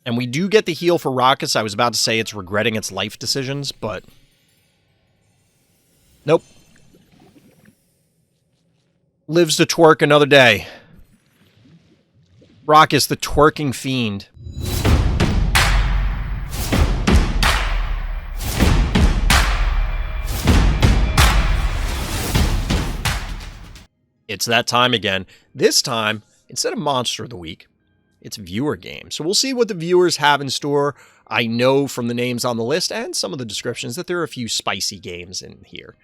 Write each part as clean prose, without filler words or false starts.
And we do get the heal for Rockets. I was about to say it's regretting its life decisions, but nope. Lives to twerk another day. Rockets, the twerking fiend. It's that time again. This time, instead of Monster of the Week, it's Viewer Game. So we'll see what the viewers have in store. I know from the names on the list and some of the descriptions that there are a few spicy games in here.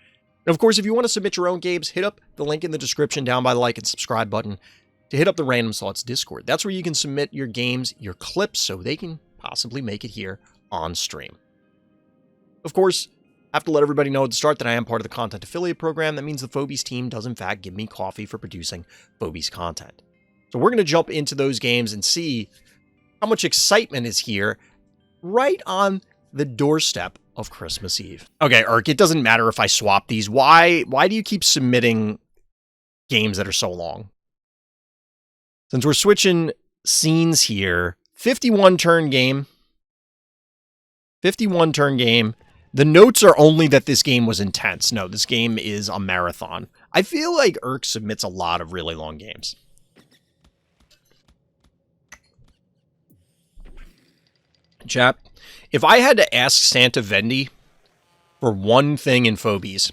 And of course, if you want to submit your own games, hit up the link in the description down by the like and subscribe button to hit up the Random Thoughts Discord. That's where you can submit your games, your clips, so they can possibly make it here on stream. Of course, I have to let everybody know at the start that I am part of the content affiliate program. That means the Phobies team does in fact give me coffee for producing Phobies content. So we're going to jump into those games and see how much excitement is here right on the doorstep of Christmas Eve. Okay, Urk, it doesn't matter if I swap these. Why do you keep submitting games that are so long? Since we're switching scenes here, 51 turn game. 51 turn game. The notes are only that this game was intense. No, this game is a marathon. I feel like Urk submits a lot of really long games. Chap, if I had to ask Santa Vendi for one thing in Phobies,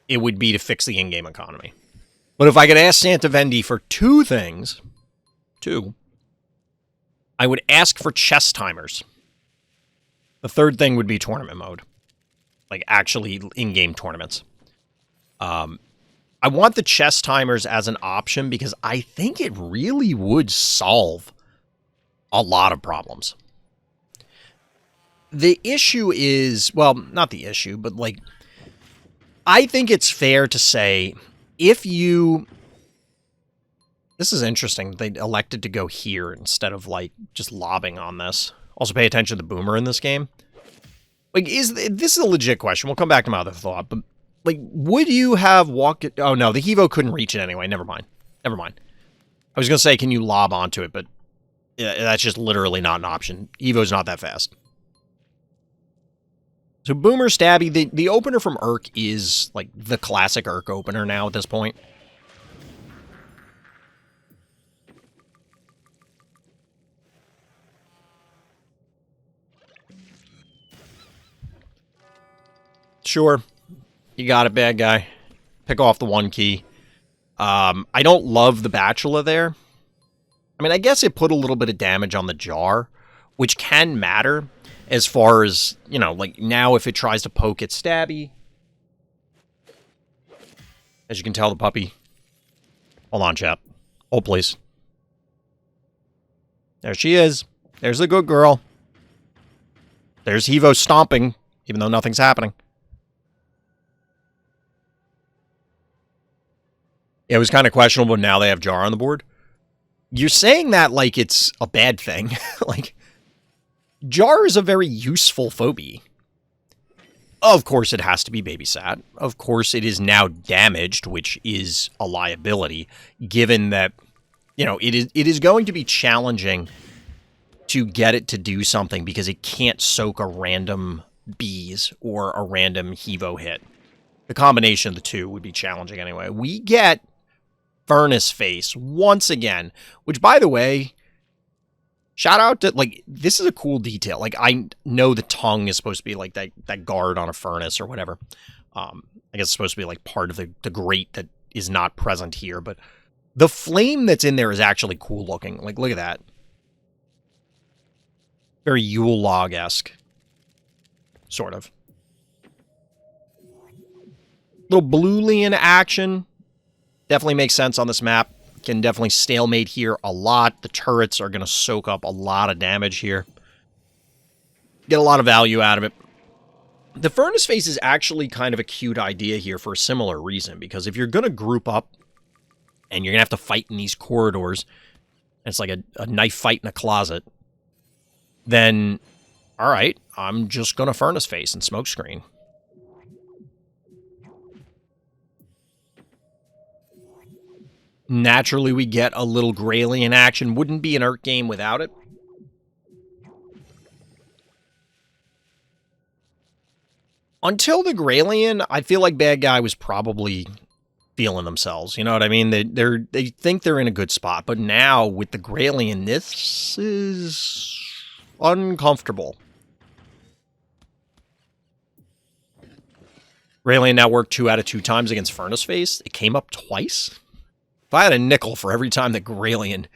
it would be to fix the in-game economy. But if I could ask Santa Vendi for two things, I would ask for chess timers. The third thing would be tournament mode. Like, actually in-game tournaments. I want the chess timers as an option because I think it really would solve a lot of problems. The issue is, well, not the issue, but like, I think it's fair to say if you, this is interesting, they elected to go here instead of like just lobbing on this. Also pay attention to the boomer in this game. Like, this is a legit question. We'll come back to my other thought, but like, would you have walked it? Oh no, the Hevo couldn't reach it anyway. Never mind. I was going to say, can you lob onto it? But yeah, that's just literally not an option. Evo's not that fast. So Boomer Stabby, the opener from Urk is like the classic Urk opener now at this point. Sure, you got it, bad guy. Pick off the one key. I don't love the Bachelor there. I mean, I guess it put a little bit of damage on the jar, which can matter. As far as, you know, like, now if it tries to poke at Stabby. As you can tell, the puppy. Hold on, chap. Hold, please. There she is. There's the good girl. There's Hevo stomping, even though nothing's happening. It was kind of questionable, but now they have Jar on the board. You're saying that like it's a bad thing. Like, Jar is a very useful phobie. Of course, it has to be babysat. Of course, it is now damaged, which is a liability, given that, you know, it is going to be challenging to get it to do something because it can't soak a random bees or a random Hevo hit. The combination of the two would be challenging anyway. We get Furnace Face once again, which, by the way, shout out to, like, this is a cool detail. Like, I know the tongue is supposed to be, like, that guard on a furnace or whatever. I guess it's supposed to be, like, part of the grate that is not present here. But the flame that's in there is actually cool looking. Like, look at that. Very Yule log-esque. Sort of. Little Bluelian action. Definitely makes sense on this map. Can definitely stalemate here a lot. The turrets are going to soak up a lot of damage here. Get a lot of value out of it. The Furnace Face is actually kind of a cute idea here for a similar reason, because if you're going to group up and you're going to have to fight in these corridors, and it's like a knife fight in a closet, then, all right, I'm just going to Furnace Face and Smokescreen. Naturally, we get a little Grayley in action. Wouldn't be an Urk game without it. Until the Gralien, I feel like bad guy was probably feeling themselves. You know what I mean? They think they're in a good spot, but now with the Gralien, this is uncomfortable. Gralien now worked 2 out of 2 times against Furnace Face. It came up twice. If I had a nickel for every time that Gralien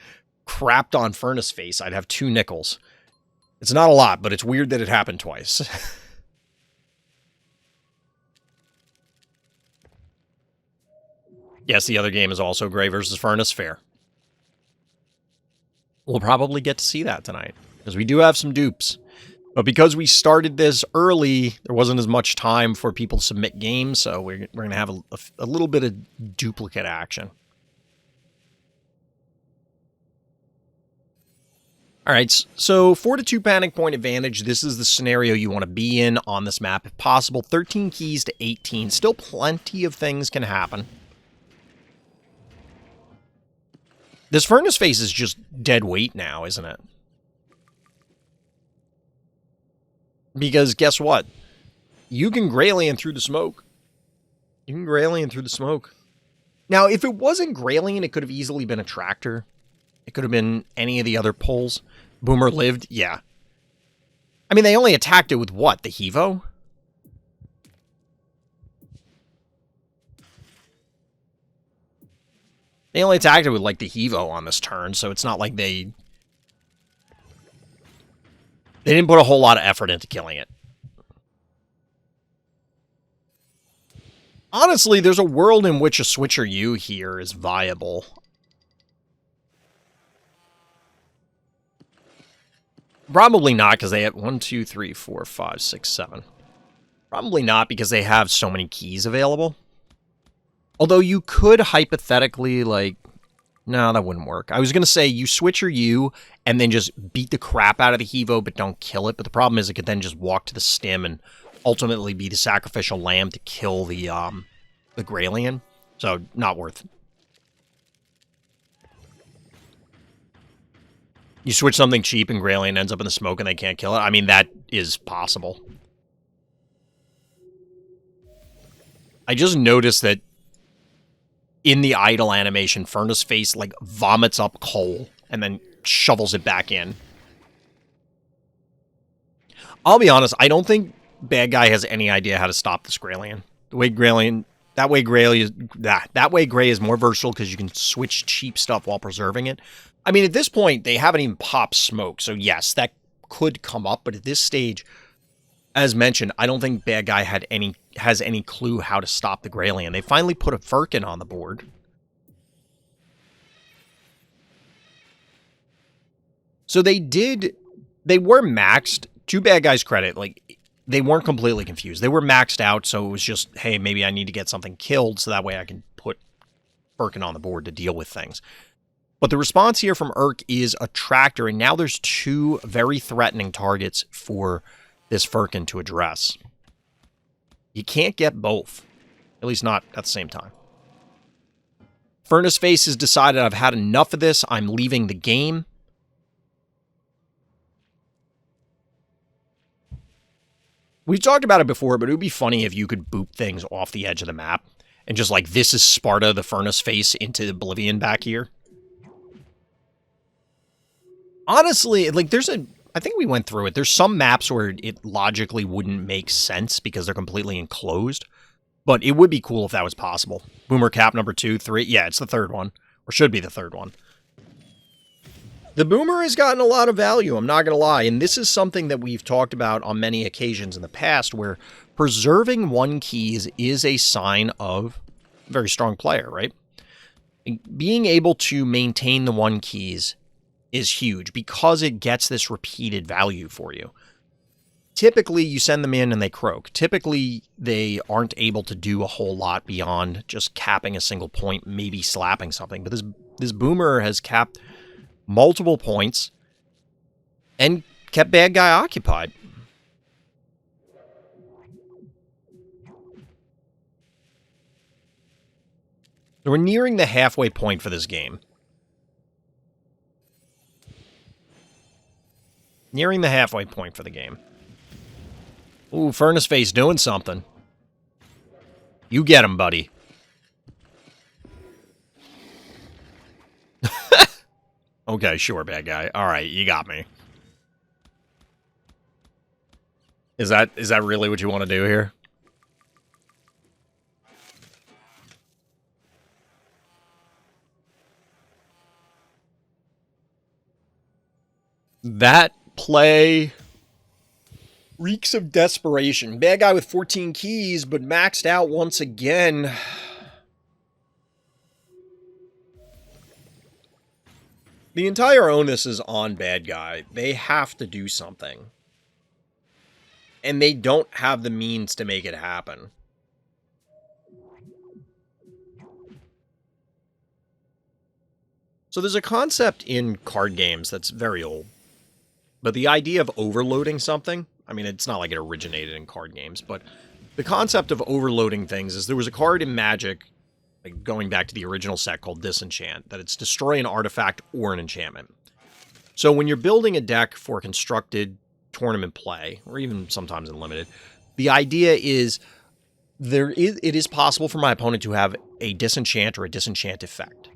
crapped on Furnace Face, I'd have 2 nickels. It's not a lot, but it's weird that it happened twice. Yes, the other game is also Gray versus Furnace. Fair. We'll probably get to see that tonight, because we do have some dupes. But because we started this early, there wasn't as much time for people to submit games, so we're going to have a little bit of duplicate action. All right, so 4-2 panic point advantage. This is the scenario you want to be in on this map if possible. 13 keys to 18. Still plenty of things can happen. This Furnace Face is just dead weight now, isn't it? Because guess what? You can Gralien through the smoke. You can Gralien through the smoke. Now, if it wasn't Gralien, it could have easily been a Tractor. It could have been any of the other pulls. Boomer lived, yeah. I mean, they only attacked it with what? The Hevo? They only attacked it with, like, the Hevo on this turn, so it's not like they didn't put a whole lot of effort into killing it. Honestly, there's a world in which a Switcher U here is viable. Probably not, because they have 1, 2, 3, 4, 5, 6, 7. Probably not, because they have so many keys available. Although you could hypothetically, like... No, that wouldn't work. I was going to say you switch your U and then just beat the crap out of the Hevo, but don't kill it. But the problem is it could then just walk to the stim and ultimately be the sacrificial lamb to kill the Gralien. So, not worth it. You switch something cheap and Gralien ends up in the smoke and they can't kill it. I mean, that is possible. I just noticed that in the idle animation, Furnace Face, like, vomits up coal and then shovels it back in. I'll be honest, I don't think bad guy has any idea how to stop this Gralien. The way Gralien... That way Gray is more versatile because you can switch cheap stuff while preserving it. I mean, at this point, they haven't even popped smoke, so yes, that could come up, but at this stage, as mentioned, I don't think bad guy has any clue how to stop the Gralien. They finally put a Firkin on the board. So they were maxed. To bad guys' credit, like, they weren't completely confused. They were maxed out, so it was just, hey, maybe I need to get something killed so that way I can put Firkin on the board to deal with things. But the response here from Urk is a Tractor, and now there's 2 very threatening targets for this Firkin to address. You can't get both. At least not at the same time. Furnace Face has decided I've had enough of this. I'm leaving the game. We've talked about it before, but it would be funny if you could boop things off the edge of the map. And just like, this is Sparta, the Furnace Face, into Oblivion back here. Honestly, like, I think we went through it. There's some maps where it logically wouldn't make sense because they're completely enclosed. But it would be cool if that was possible. Boomer cap number 2, 3. Yeah, it's the third one. Or should be the third one. The Boomer has gotten a lot of value, I'm not going to lie. And this is something that we've talked about on many occasions in the past, where preserving 1 keys is a sign of a very strong player, right? Being able to maintain the 1 keys is huge because it gets this repeated value for you. Typically, you send them in and they croak. Typically, they aren't able to do a whole lot beyond just capping a single point, maybe slapping something. But this Boomer has capped multiple points and kept bad guy occupied. So we're nearing the halfway point for this game. Nearing the halfway point for the game. Ooh, Furnace Face doing something. You get him, buddy. Okay, sure, bad guy. All right, you got me. Is that really what you want to do here? That play reeks of desperation. Bad guy with 14 keys, but maxed out once again. The entire onus is on bad guy. They have to do something. And they don't have the means to make it happen. So there's a concept in card games that's very old. But the idea of overloading something, I mean, it's not like it originated in card games, but the concept of overloading things is there was a card in Magic, like going back to the original set, called Disenchant, that it's destroy an artifact or an enchantment. So when you're building a deck for constructed tournament play, or even sometimes in limited, the idea is it is possible for my opponent to have a disenchant or a disenchant effect.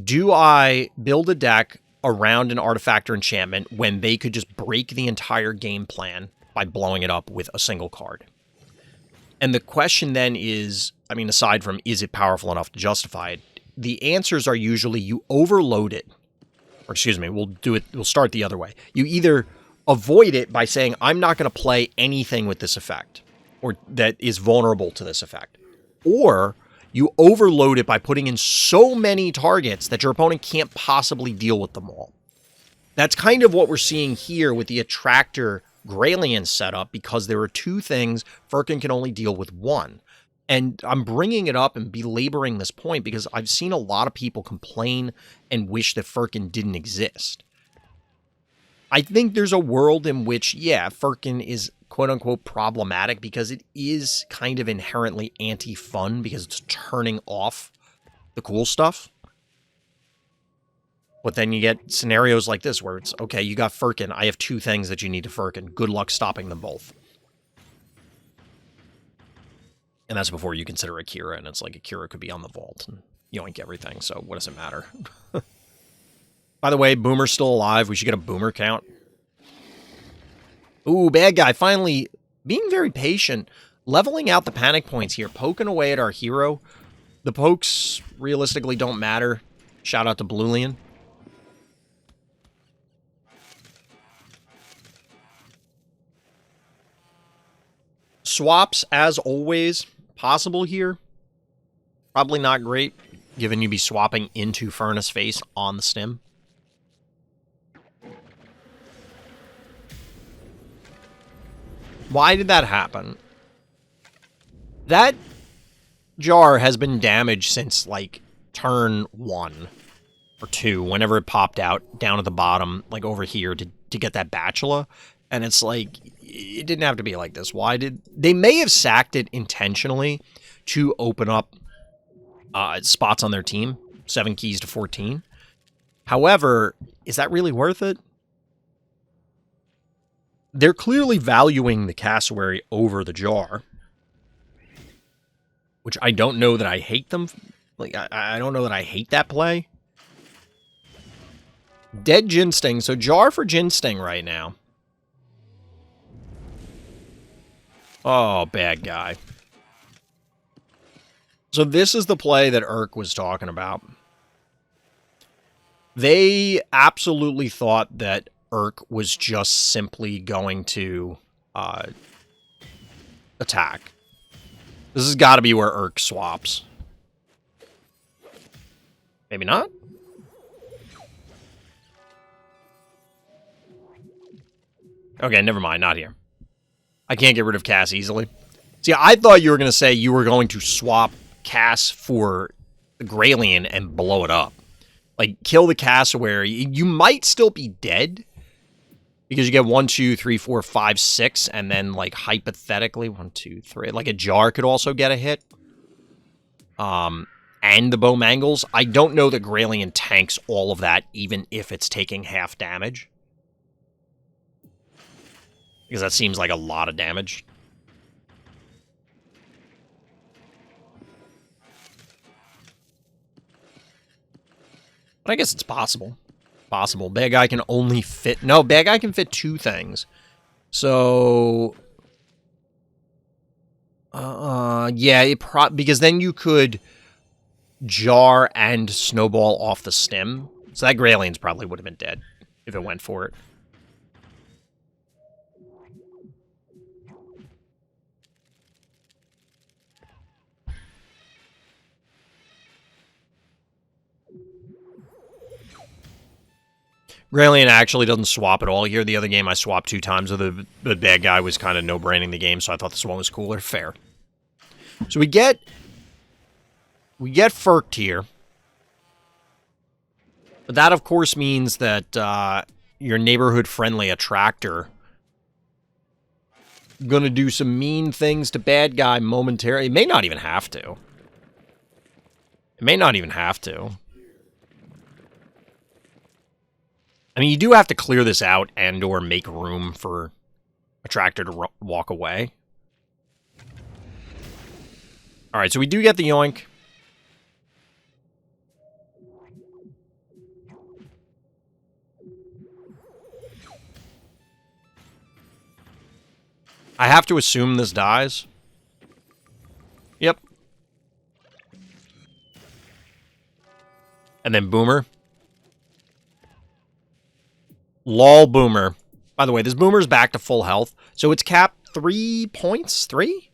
Do I build a deck around an artifact or enchantment when they could just break the entire game plan by blowing it up with a single card? And the question then is, I mean, aside from is it powerful enough to justify it, the answers are usually you overload it. Or excuse me, we'll start the other way. You either avoid it by saying, I'm not going to play anything with this effect, or that is vulnerable to this effect. Or you overload it by putting in so many targets that your opponent can't possibly deal with them all. That's kind of what we're seeing here with the Attractor Graylien setup, because there are two things, Firkin can only deal with one. And I'm bringing it up and belaboring this point because I've seen a lot of people complain and wish that Firkin didn't exist. I think there's a world in which, yeah, Firkin is quote-unquote problematic because it is kind of inherently anti-fun because it's turning off the cool stuff. But then you get scenarios like this where it's, okay, you got Firkin, I have two things that you need to Firkin. Good luck stopping them both. And that's before you consider Akira, and it's like Akira could be on the vault and yoink everything, so what does it matter? By the way, Boomer's still alive. We should get a Boomer count. Ooh, bad guy, finally being very patient, leveling out the panic points here, poking away at our hero. The pokes realistically don't matter. Shout out to Bluelian. Swaps, as always, possible here. Probably not great, given you'd be swapping into Furnace Face on the stem. Why did that happen? That jar has been damaged since, like, turn 1 or 2, whenever it popped out down at the bottom, like over here, to get that Bachelor. And it's like, it didn't have to be like this. Why did... They may have sacked it intentionally to open up spots on their team, 7 keys to 14. However, is that really worth it? They're clearly valuing the cassowary over the jar, which I don't know that I hate them. Like, I don't know that I hate that play. Dead Ginsting, so jar for Ginsting right now. Oh, bad guy. So this is the play that Urk was talking about. They absolutely thought that Urk was just simply going to attack. This has got to be where Urk swaps. Maybe not? Okay, never mind. Not here. I can't get rid of Cass easily. See, I thought you were going to say you were going to swap Cass for the Graylien and blow it up. Like, kill the cassowary. You might still be dead. Because you get 1, 2, 3, 4, 5, 6, and then, like, hypothetically, 1, 2, 3. Like, a jar could also get a hit. And the bow mangles. I don't know that Graylien tanks all of that, even if it's taking half damage. Because that seems like a lot of damage. But I guess it's possible. Possible. Bad guy can only fit... No, bad guy can fit 2 things. So... yeah, because then you could jar and snowball off the stem. So that Graylian's probably would have been dead if it went for it. Graylian actually doesn't swap at all here. The other game I swapped 2 times with the bad guy was kind of no-braining the game, so I thought this one was cooler. Fair. So we get Furked here. But that, of course, means that your neighborhood-friendly attractor gonna do some mean things to bad guy momentarily. It may not even have to. It may not even have to. I mean, you do have to clear this out and or make room for attractor to walk away. All right, so we do get the yoink. I have to assume this dies. Yep. And then Boomer. Lol Boomer. By the way, this Boomer's back to full health. So it's capped 3 points? 3?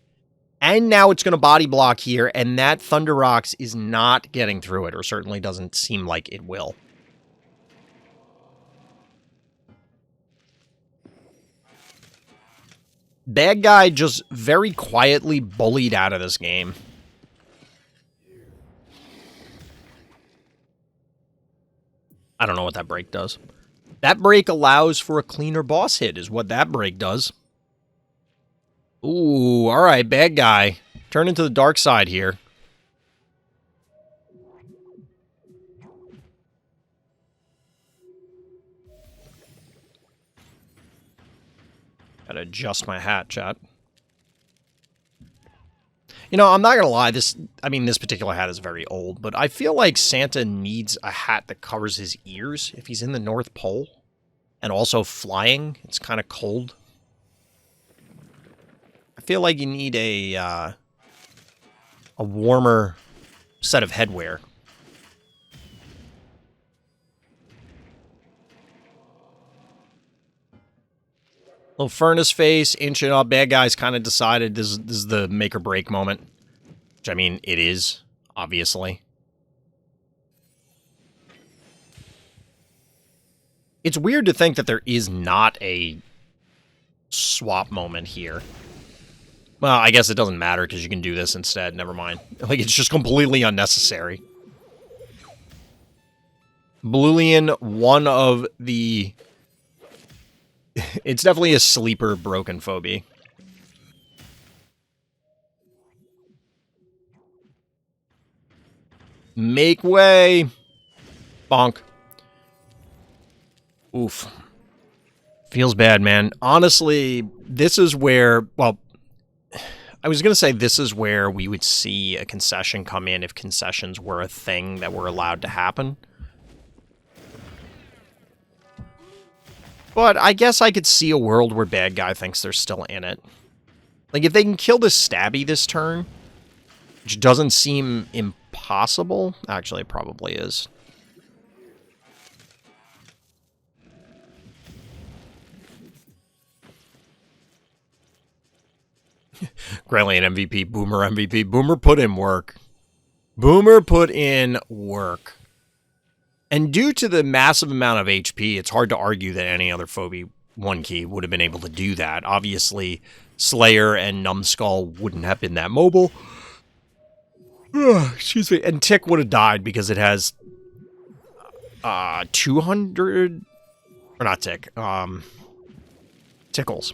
And now it's going to body block here, and that Thunder Rocks is not getting through it, or certainly doesn't seem like it will. Bad guy just very quietly bullied out of this game. I don't know what that break does. That break allows for a cleaner boss hit, is what that break does. Ooh, alright, bad guy. Turn into the dark side here. Gotta adjust my hat, chat. You know, I'm not gonna lie, this particular hat is very old, but I feel like Santa needs a hat that covers his ears if he's in the North Pole. And also flying. It's kind of cold. I feel like you need a warmer set of headwear. Little furnace face, inching up. Bad guys kind of decided this is the make or break moment. Which, I mean, it is, obviously. It's weird to think that there is not a swap moment here. Well, I guess it doesn't matter because you can do this instead. Never mind. Like, it's just completely unnecessary. Boolean, one of the... It's definitely a sleeper broken phobie. Make way! Bonk. Oof. Feels bad, man. Honestly, this is where... Well, I was going to say this is where we would see a concession come in if concessions were a thing that were allowed to happen. But I guess I could see a world where bad guy thinks they're still in it. Like, if they can kill this stabby this turn, which doesn't seem impossible. Actually, it probably is. Graylian MVP, Boomer MVP. Boomer put in work. Boomer put in work. And due to the massive amount of HP, it's hard to argue that any other Phobie 1 key would have been able to do that. Obviously, Slayer and Numbskull wouldn't have been that mobile. Excuse me. And Tick would have died because it has 200... Or not Tick. Tickles.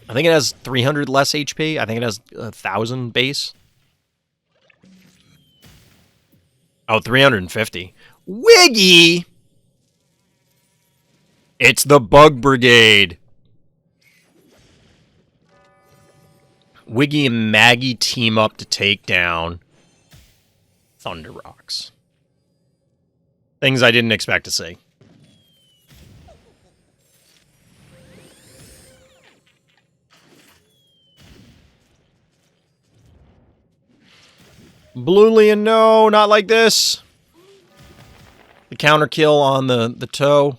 I think it has 300 less HP. I think it has 1,000 base. Oh, 350. Wiggy! It's the Bug Brigade. Wiggy and Maggie team up to take down Thunder Rocks. Things I didn't expect to see. Bluelian, no, not like this. The counter kill on the toe.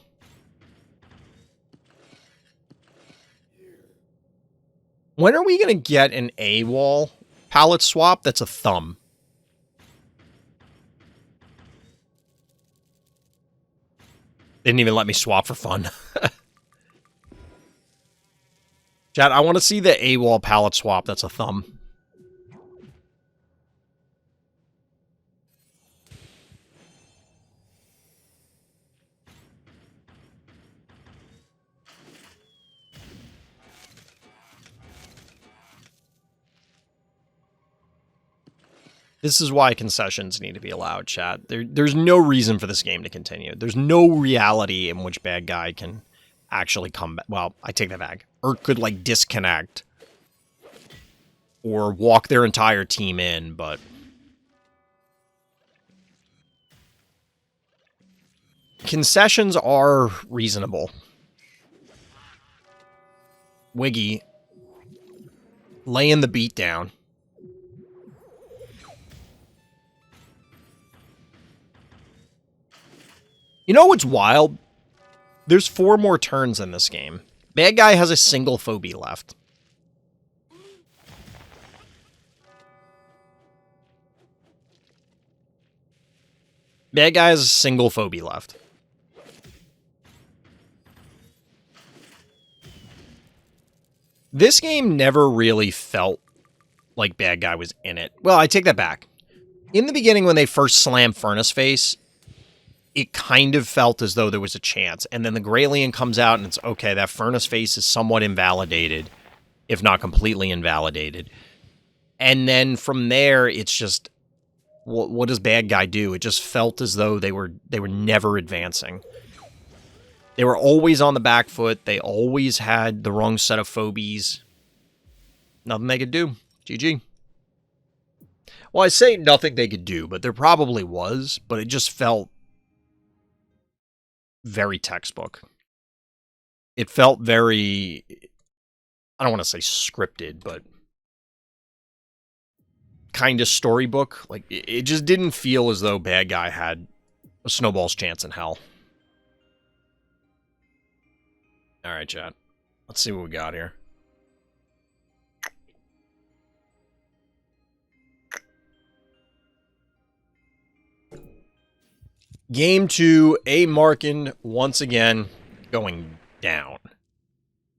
When are we going to get an AWOL palette swap that's a thumb? Didn't even let me swap for fun. Chat, I want to see the AWOL palette swap that's a thumb. This is why concessions need to be allowed, chat. There's no reason for this game to continue. There's no reality in which bad guy can actually come back. Well, I take that back. Urk could, like, disconnect or walk their entire team in, but concessions are reasonable. Wiggy laying the beat down. You know what's wild? There's 4 more turns in this game. Bad guy has a single phobie left. Bad guy has a single phobie left. This game never really felt like bad guy was in it. Well, I take that back. In the beginning, when they first slammed Furnace Face, it kind of felt as though there was a chance. And then the Graylien comes out and it's, okay, that Furnace Face is somewhat invalidated, if not completely invalidated. And then from there, it's just, what does bad guy do? It just felt as though they were never advancing. They were always on the back foot. They always had the wrong set of phobies. Nothing they could do. GG. Well, I say nothing they could do, but there probably was, but it just felt very textbook. It felt very, I don't want to say scripted, but kind of storybook. Like, it just didn't feel as though bad guy had a snowball's chance in hell. All right, chat. Let's see what we got here. Game 2, A Markin once again going down.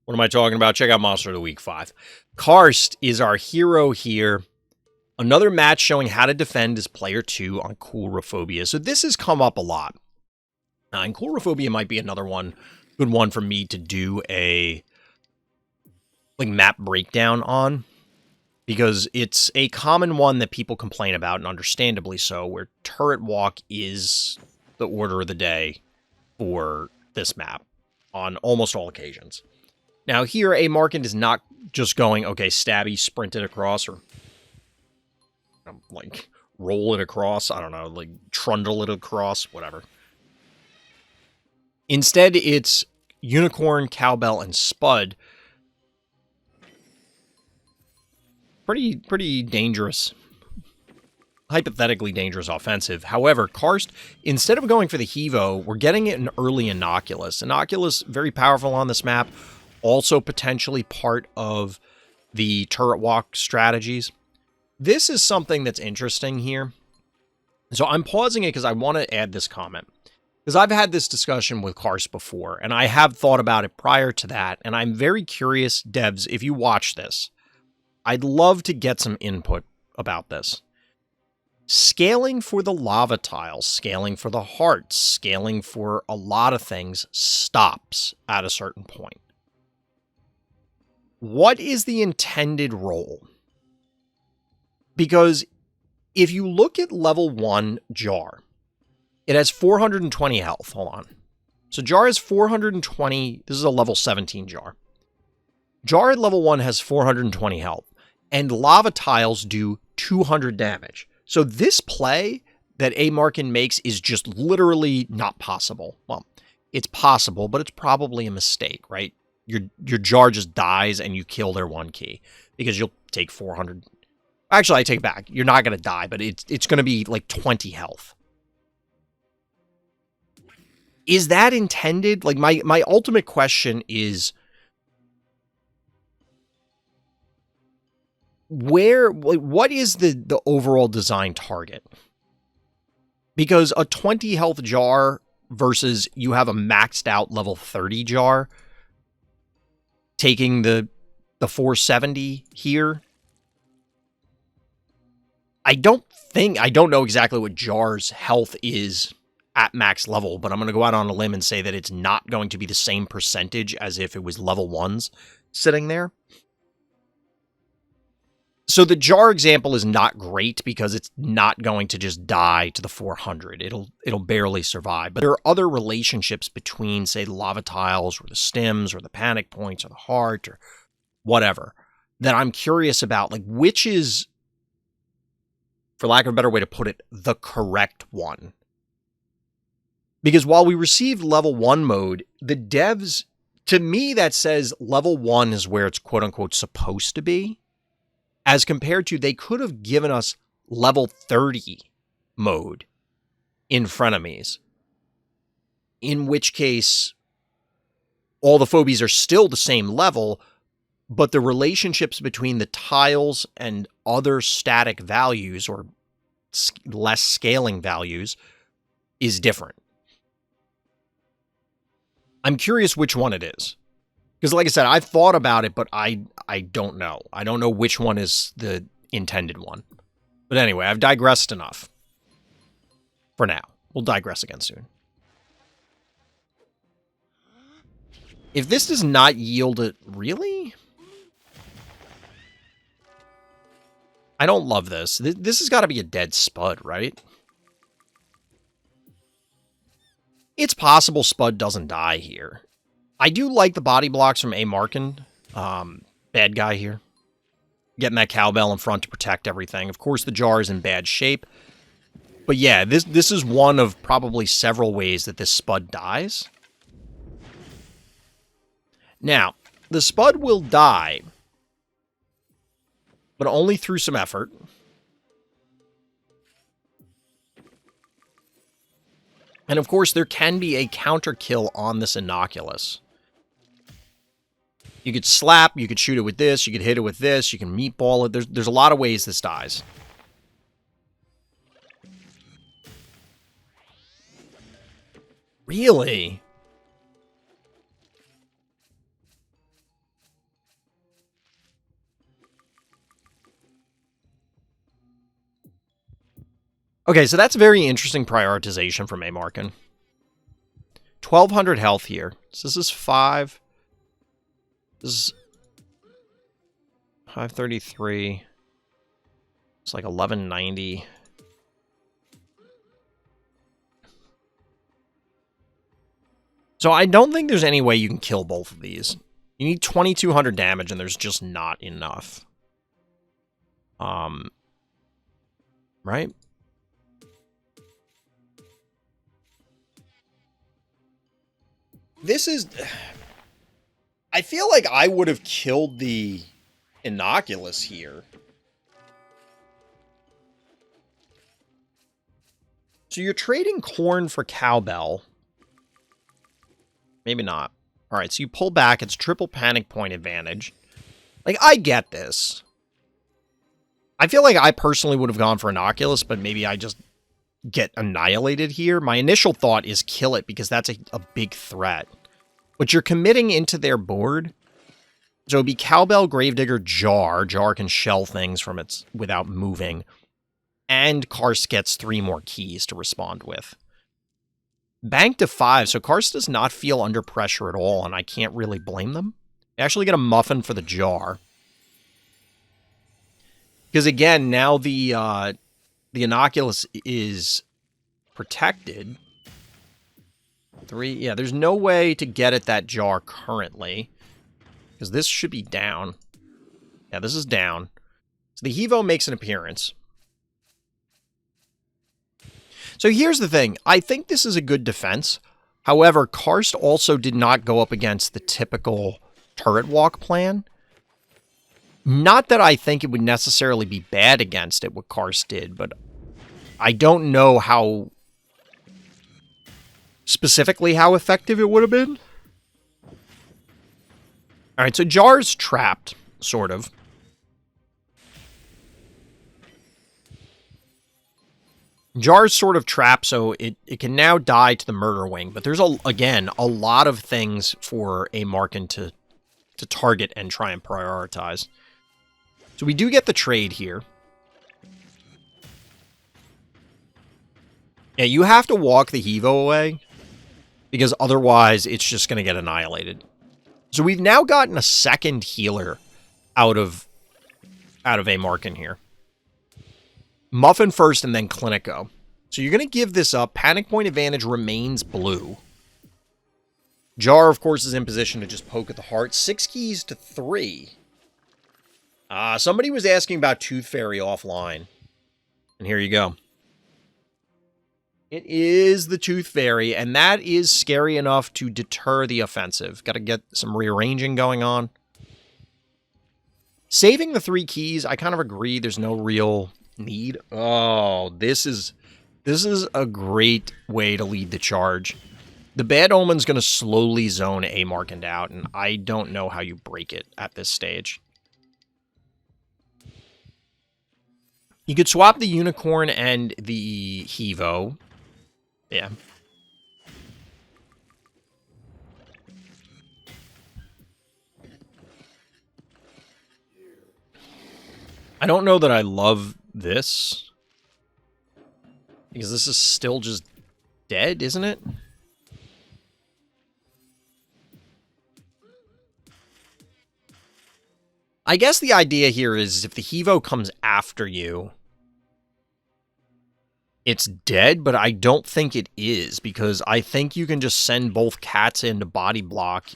What am I talking about? Check out Monster of the Week 5. Karst is our hero here. Another match showing how to defend as player 2 on Coulrophobia. So this has come up a lot. And Coulrophobia might be another one, good one for me to do a map breakdown on. Because it's a common one that people complain about, and understandably so, where turret walk is the order of the day for this map on almost all occasions. Now here, A Markin is not just going, okay, stabby, sprint it across, or like roll it across, I don't know, like trundle it across, whatever. Instead, it's Unicorn, Cowbell, and Spud. Pretty dangerous. Hypothetically dangerous offensive. However, Karst, instead of going for the Hevo, we're getting it an early Inoculus. Inoculus, very powerful on this map. Also potentially part of the turret walk strategies. This is something that's interesting here. So I'm pausing it because I want to add this comment. Because I've had this discussion with Karst before, and I have thought about it prior to that, and I'm very curious, devs, if you watch this, I'd love to get some input about this. Scaling for the lava tiles, scaling for the hearts, scaling for a lot of things stops at a certain point. What is the intended role? Because if you look at level 1 Jar, it has 420 health. Hold on. So Jar has 420. This is a level 17 Jar. Jar at level 1 has 420 health. and lava tiles do 200 damage. So this play that A. Markin makes is just literally not possible. Well, it's possible, but it's probably a mistake, right? Your jar just dies and you kill their one key because you'll take 400. Actually, I take it back. You're not going to die, but it's going to be like 20 health. Is that intended? Like my ultimate question is what is the overall design target? Because a 20 health jar versus you have a maxed out level 30 jar taking the 470 here. I don't know exactly what jar's health is at max level, but I'm going to go out on a limb and say that it's not going to be the same percentage as if it was level 1s sitting there. So the jar example is not great because it's not going to just die to the 400. It'll barely survive. But there are other relationships between, say, the lava tiles or the stims or the panic points or the heart or whatever that I'm curious about. Like, which is, for lack of a better way to put it, the correct one? Because while we received level 1 mode, the devs, to me, that says level 1 is where it's quote-unquote supposed to be. As compared to, they could have given us level 30 mode in frenemies. In which case, all the phobies are still the same level, but the relationships between the tiles and other static values or less scaling values is different. I'm curious which one it is. Because like I said, I've thought about it, but I don't know. I don't know which one is the intended one. But anyway, I've digressed enough. For now. We'll digress again soon. If this does not yield it... Really? I don't love this. This has got to be a dead spud, right? It's possible Spud doesn't die here. I do like the body blocks from A. Markin. Bad guy here. Getting that cowbell in front to protect everything. Of course, the jar is in bad shape. But yeah, this is one of probably several ways that this Spud dies. Now, the Spud will die, but only through some effort. And of course, there can be a counter kill on this Innocuous. You could slap, you could shoot it with this, you could hit it with this, you can meatball it. There's a lot of ways this dies. Really? Okay, so that's very interesting prioritization from A. Markin. 1,200 health here. So this is 5. This is 533. It's like 1190. So I don't think there's any way you can kill both of these. You need 2,200 damage, and there's just not enough. Right? This is... I feel like I would have killed the Innocuous here. So you're trading corn for cowbell. Maybe not. Alright, so you pull back. It's triple panic point advantage. Like, I get this. I feel like I personally would have gone for Innocuous, but maybe I just get annihilated here. My initial thought is kill it because that's a big threat. But you're committing into their board. So it'd be Cowbell, Gravedigger, Jar. Jar can shell things from its without moving. And Karst gets 3 more keys to respond with. Bank to 5, so Karst does not feel under pressure at all, and I can't really blame them. They actually get a muffin for the Jar. Because again, now the Innocuous is protected. 3, yeah, there's no way to get at that Jar currently. Because this should be down. Yeah, this is down. So the Hevo makes an appearance. So here's the thing. I think this is a good defense. However, Karst also did not go up against the typical turret walk plan. Not that I think it would necessarily be bad against it, what Karst did, but I don't know how... specifically how effective it would have been. Alright, so Jar's trapped, sort of. Jar's sort of trapped, so it can now die to the Murder Wing, but there's, again, a lot of things for a Markin to target and try and prioritize. So we do get the trade here. Yeah, you have to walk the Hevo away, because otherwise it's just going to get annihilated. So we've now gotten a second healer out of a Markin here. Muffin first and then Clinico. So you're going to give this up. Panic point advantage remains blue. Jar, of course, is in position to just poke at the heart. 6 keys to 3. Somebody was asking about Tooth Fairy offline. And here you go. It is the Tooth Fairy, and that is scary enough to deter the offensive. Got to get some rearranging going on. Saving the 3 keys, I kind of agree. There's no real need. Oh, this is a great way to lead the charge. The Bad Omen's going to slowly zone a Markin out, and I don't know how you break it at this stage. You could swap the Unicorn and the Hevo. Yeah. I don't know that I love this. Because this is still just dead, isn't it? I guess the idea here is if the Hevo comes after you, it's dead, but I don't think it is, because I think you can just send both cats into body block.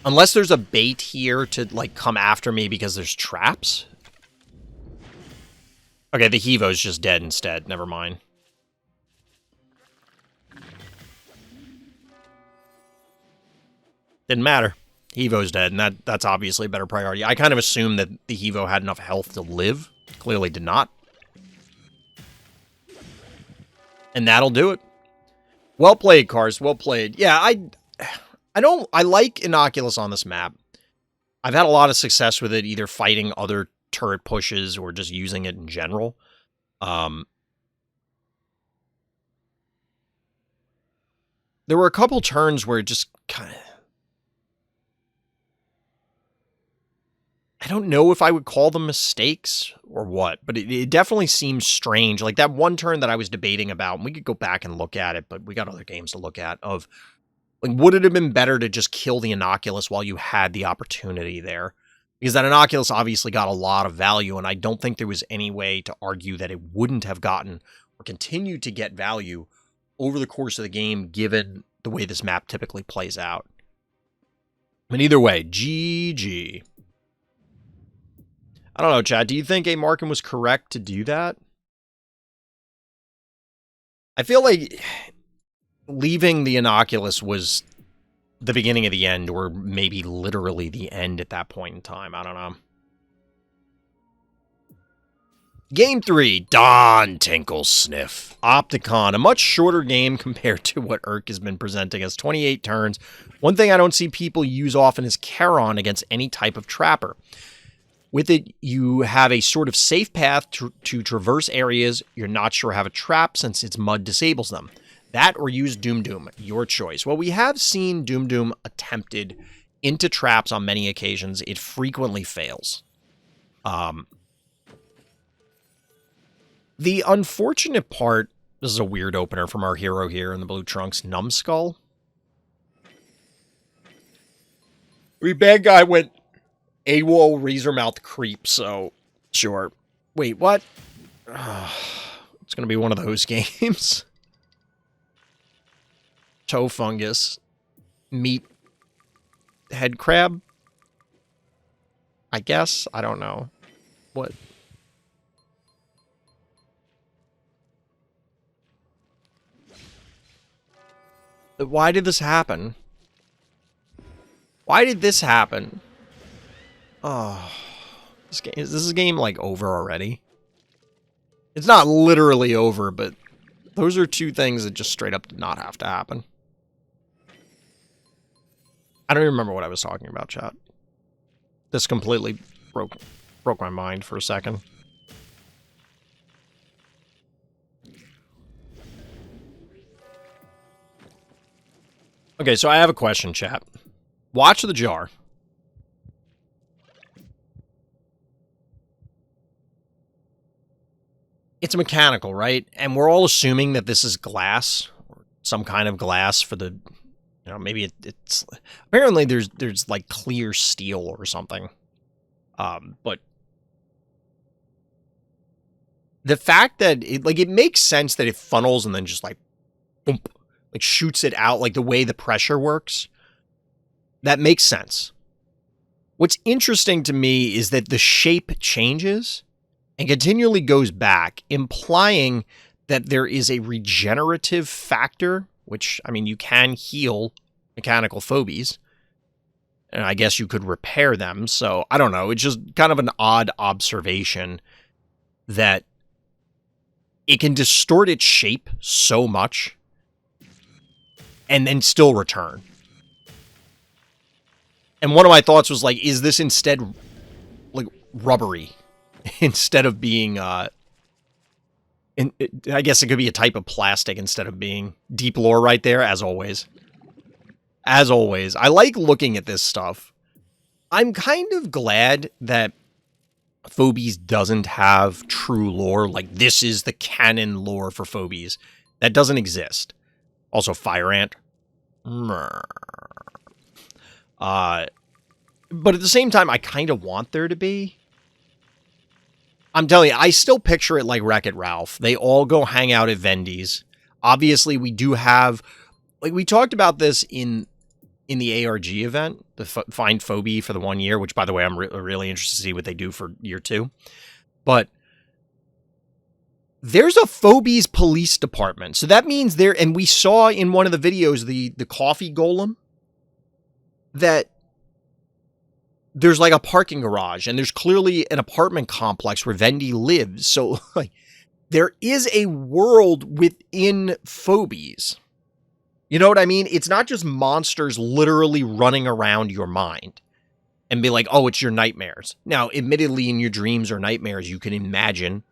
Unless there's a bait here to, like, come after me because there's traps. Okay, the Hevo's just dead instead. Never mind. Didn't matter. Hevo's dead, and that's obviously a better priority. I kind of assumed that the Hevo had enough health to live. Clearly did not. And that'll do it. Well played, Karst. Well played. Yeah, I like Innocuous on this map. I've had a lot of success with it, either fighting other turret pushes or just using it in general. There were a couple turns where it just kind of... I don't know if I would call them mistakes or what, but it definitely seems strange. Like that one turn that I was debating about, and we could go back and look at it, but we got other games to look at, of, like, would it have been better to just kill the Innocuous while you had the opportunity there? Because that Innocuous obviously got a lot of value, and I don't think there was any way to argue that it wouldn't have gotten or continued to get value over the course of the game, given the way this map typically plays out. But either way, GG. I don't know, Chad. Do you think A. Markin was correct to do that? I feel like leaving the Innocuous was the beginning of the end, or maybe literally the end at that point in time. I don't know. Game 3, dontinklsnif. Opticon, a much shorter game compared to what Urk has been presenting us. 28 turns. One thing I don't see people use often is Charon against any type of trapper. With it, you have a sort of safe path to traverse areas you're not sure have a trap, since its mud disables them. That or use Doom Doom, your choice. Well, we have seen Doom Doom attempted into traps on many occasions. It frequently fails. The unfortunate part, this is a weird opener from our hero here in the blue trunks, Numbskull. Bad guy went AWOL Razormouth Creep, so sure. Wait, what? It's going to be one of those games. Toe Fungus. Meat Head Crab? I guess? I don't know. What? Why did this happen? Why did this happen? Oh, is this game like over already? It's not literally over, but those are two things that just straight up did not have to happen. I don't even remember what I was talking about, chat. This completely broke my mind for a second. Okay, so I have a question, chat. Watch the jar. It's mechanical, right? And we're all assuming that this is glass, or some kind of glass for the, you know, maybe it's apparently there's like clear steel or something. But the fact that it makes sense that it funnels and then just like boom, like shoots it out, like the way the pressure works. That makes sense. What's interesting to me is that the shape changes and continually goes back, implying that there is a regenerative factor, which, I mean, you can heal mechanical phobies, and I guess you could repair them, so I don't know, it's just kind of an odd observation that it can distort its shape so much and then still return. And one of my thoughts was like, is this instead like rubbery instead of being I guess it could be a type of plastic instead of being deep lore right there, as always. As always. I like looking at this stuff. I'm kind of glad that Phobies doesn't have true lore, like this is the canon lore for Phobies. That doesn't exist. Also, Fire Ant. But at the same time, I kind of want there to be. I'm telling you, I still picture it like Wreck-It Ralph. They all go hang out at Vendy's. Obviously, we do have, like, we talked about this in the ARG event, the Find Phobie for the 1 year, which, by the way, I'm really interested to see what they do for year 2. But there's a Phobies police department. So that means there, and we saw in one of the videos, the coffee golem, that there's like a parking garage and there's clearly an apartment complex where Vendy lives. So like there is a world within Phobies. You know what I mean? It's not just monsters literally running around your mind and be like, oh, it's your nightmares. Now, admittedly, in your dreams or nightmares, you can imagine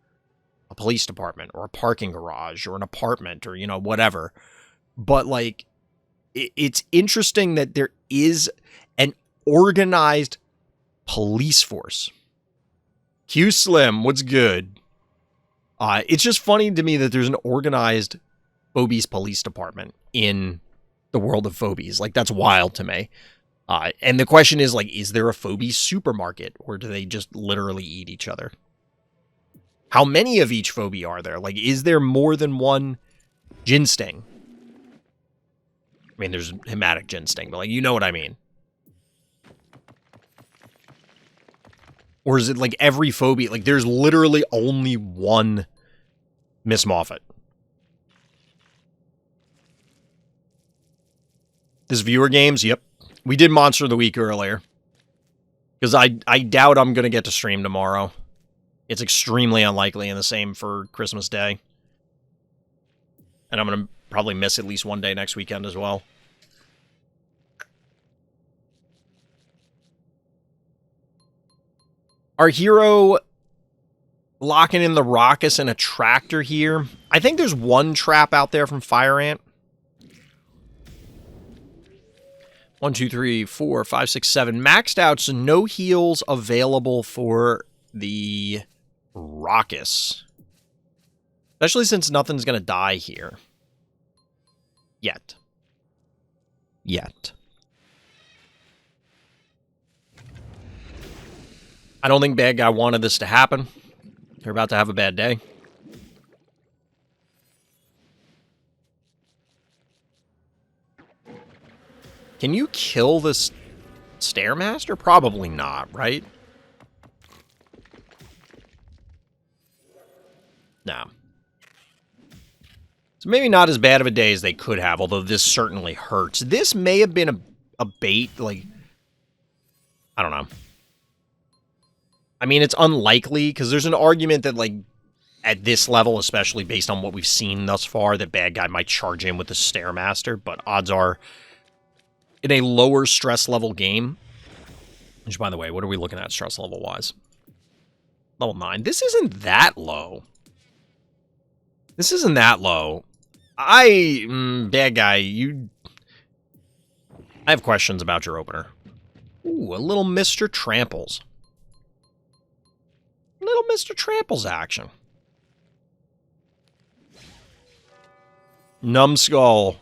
a police department or a parking garage or an apartment or, you know, whatever. But like, it's interesting that there is an organized police force. Q Slim, what's good? It's just funny to me that there's an organized Phobies police department in the world of Phobies. Like, that's wild to me. And the question is, like, is there a Phobies supermarket, or do they just literally eat each other? How many of each phobie are there? Like, is there more than one gin sting? I mean, there's hematic gin sting, but, like, you know what I mean. Or is it like every phobie? Like, there's literally only one Miss Moffat. This viewer games, yep. We did Monster of the Week earlier. Because I doubt I'm going to get to stream tomorrow. It's extremely unlikely, and the same for Christmas Day. And I'm going to probably miss at least one day next weekend as well. Our hero locking in the Raucous and a tractor here. I think there's one trap out there from Fire Ant. 1, 2, 3, 4, 5, 6, 7. Maxed out, so no heals available for the Raucous. Especially since nothing's going to die here. Yet. I don't think Bad Guy wanted this to happen. They're about to have a bad day. Can you kill this Stairmaster? Probably not, right? No. So maybe not as bad of a day as they could have, although this certainly hurts. This may have been a bait, like, I don't know. I mean, it's unlikely, because there's an argument that, like, at this level, especially based on what we've seen thus far, that bad guy might charge in with the Stairmaster, but odds are, in a lower stress level game, which, by the way, what are we looking at stress level-wise? Level 9. This isn't that low. This isn't that low. Bad guy, I have questions about your opener. Ooh, a little Mr. Tramples. Little Mr. Tramples action. Numbskull.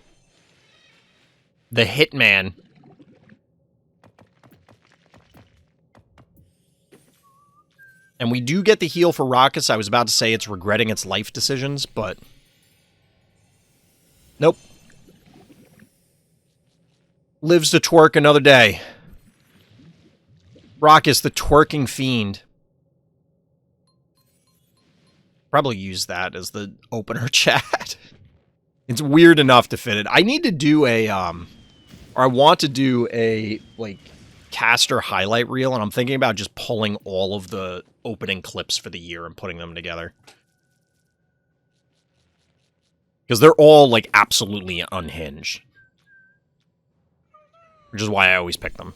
The Hitman. And we do get the heal for Rockets. I was about to say it's regretting its life decisions, but... Nope. Lives to twerk another day. Raucus, the twerking fiend. Probably use that as the opener chat. It's weird enough to fit it. I need to do a, or I want to do a, like, caster highlight reel, and I'm thinking about just pulling all of the opening clips for the year and putting them together. Because they're all, like, absolutely unhinged. Which is why I always pick them.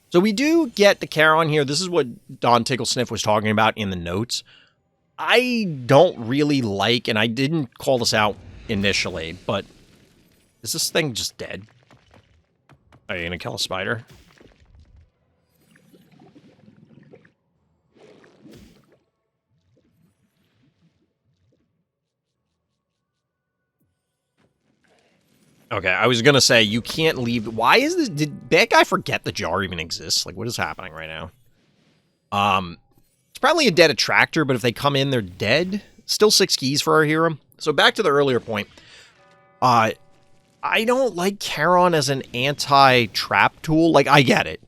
So we do get the Charon here. This is what dontinklsnif was talking about in the notes. I don't really like, and I didn't call this out initially, but is this thing just dead? Are you going to kill a spider? Okay, I was going to say, you can't leave... Why is this... Did that guy forget the jar even exists? Like, what is happening right now? It's probably a dead attractor, but if they come in, they're dead. Still 6 keys for our hero. So back to the earlier point. I don't like Charon as an anti-trap tool. Like, I get it.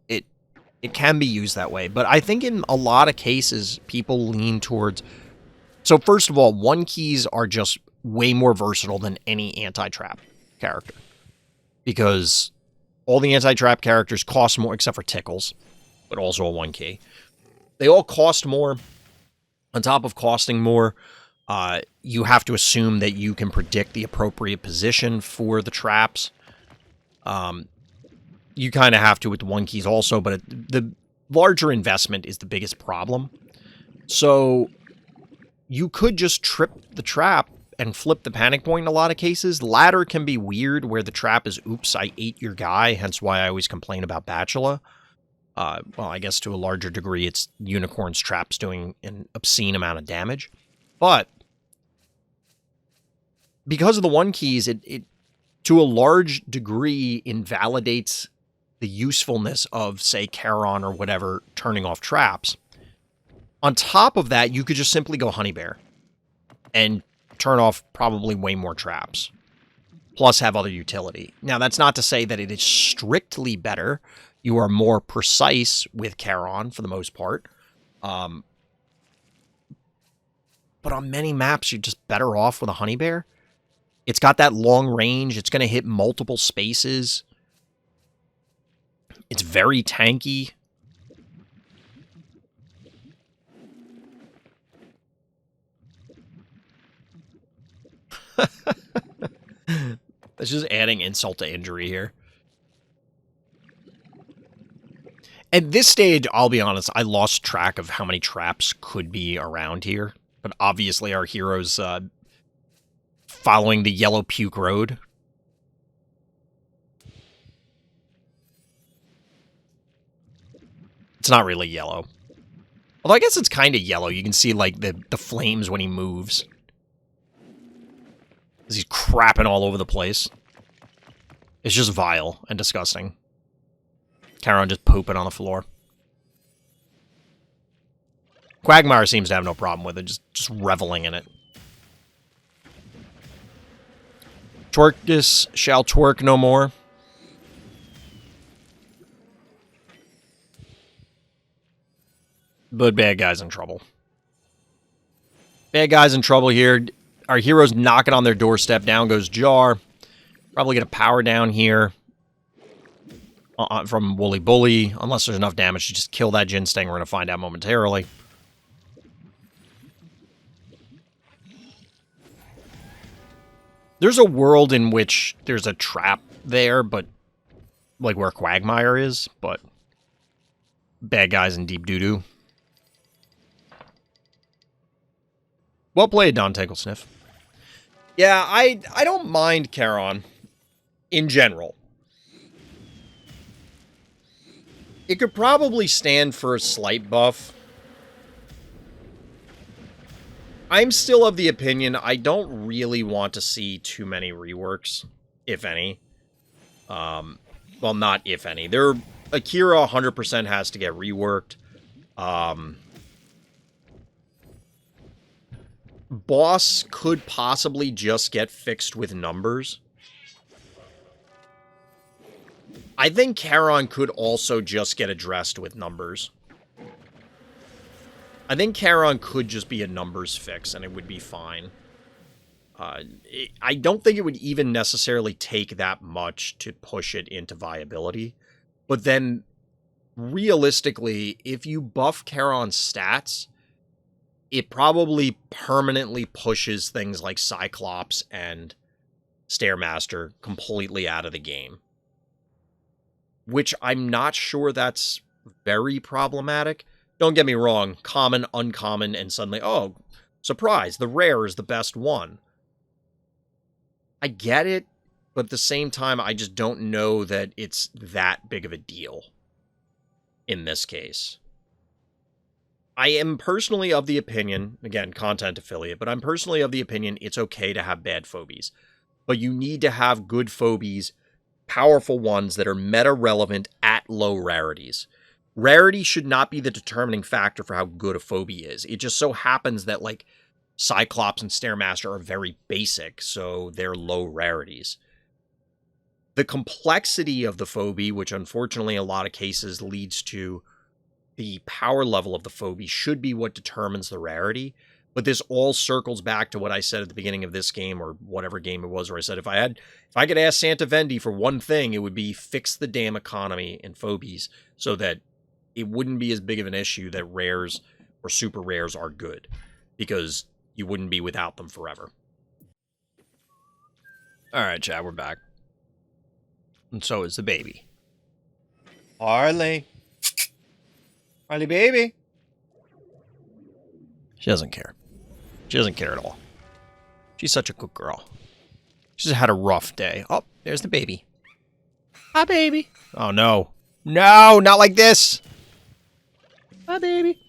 It can be used that way. But I think in a lot of cases, people lean towards... So first of all, 1 keys are just way more versatile than any anti-trap character. Because all the anti-trap characters cost more, except for Tickles, but also a 1 key. They all cost more. On top of costing more, you have to assume that you can predict the appropriate position for the traps. You kind of have to with the 1 keys also, but the larger investment is the biggest problem. So you could just trip the trap and flip the panic point in a lot of cases. Ladder can be weird where the trap is, oops, I ate your guy, hence why I always complain about Bachelor. Well, I guess to a larger degree, it's Unicorn's traps doing an obscene amount of damage. But because of the 1 keys, it to a large degree invalidates the usefulness of, say, Charon or whatever turning off traps. On top of that, you could just simply go Honey Bear and turn off probably way more traps, plus have other utility. Now, that's not to say that it is strictly better. You are more precise with Charon for the most part. But on many maps, you're just better off with a Honey Bear. It's got that long range. It's going to hit multiple spaces. It's very tanky. That's just adding insult to injury here. At this stage, I'll be honest, I lost track of how many traps could be around here. But obviously our hero's following the yellow puke road. It's not really yellow. Although I guess it's kind of yellow. You can see, like, the flames when he moves. As he's crapping all over the place. It's just vile and disgusting. Charon just pooping on the floor. Quagmire seems to have no problem with it, just reveling in it. Twerkus shall twerk no more. But bad guy's in trouble. Bad guys in trouble here. Our hero's knocking on their doorstep. Down goes Jar. Probably get a power down here from Woolly Bully. Unless there's enough damage to just kill that Jin Sting. We're going to find out momentarily. There's a world in which there's a trap there, but like where Quagmire is, but bad guys in deep doo-doo. Well played, dontinklsnif. Yeah, I don't mind Charon in general. It could probably stand for a slight buff. I'm still of the opinion I don't really want to see too many reworks, if any. Well, not if any. Akira 100% has to get reworked. Boss could possibly just get fixed with numbers. I think Charon could also just get addressed with numbers. I think Charon could just be a numbers fix, and it would be fine. I don't think it would even necessarily take that much to push it into viability. But then, realistically, if you buff Charon's stats, it probably permanently pushes things like Cyclops and Stairmaster completely out of the game. Which I'm not sure that's very problematic. Don't get me wrong, common, uncommon, and suddenly, oh, surprise, the rare is the best one. I get it, but at the same time, I just don't know that it's that big of a deal in this case. I am personally of the opinion, again, content affiliate, but I'm personally of the opinion it's okay to have bad phobies. But you need to have good phobies, powerful ones that are meta-relevant at low rarities. Rarity should not be the determining factor for how good a phobia is. It just so happens that, like, Cyclops and Stairmaster are very basic, so they're low rarities. The complexity of the phobia, which unfortunately in a lot of cases leads to the power level of the phobia, should be what determines the rarity. But this all circles back to what I said at the beginning of this game, or whatever game it was, where I said if I could ask Santa Vendi for one thing, it would be fix the damn economy in phobies so that it wouldn't be as big of an issue that rares or super rares are good, because you wouldn't be without them forever. All right, chat, we're back. And so is the baby. Harley. Harley, baby. She doesn't care. She doesn't care at all. She's such a good girl. She's had a rough day. Oh, there's the baby. Hi, baby. Oh, no. No, not like this. Hi, baby.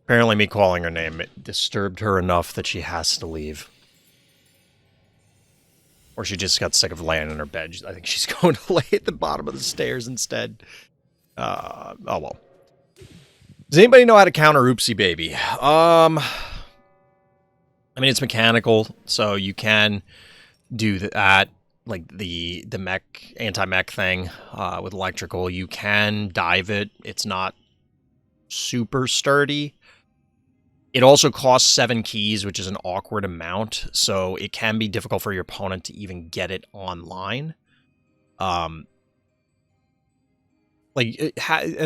Apparently me calling her name, it disturbed her enough that she has to leave. Or she just got sick of laying in her bed. I think she's going to lay at the bottom of the stairs instead. Oh, well. Does anybody know how to counter Oopsie Baby? I mean, it's mechanical, so you can do that, like the mech, anti-mech thing with electrical. You can dive it. It's not super sturdy. It also costs 7 keys, which is an awkward amount, so it can be difficult for your opponent to even get it online. An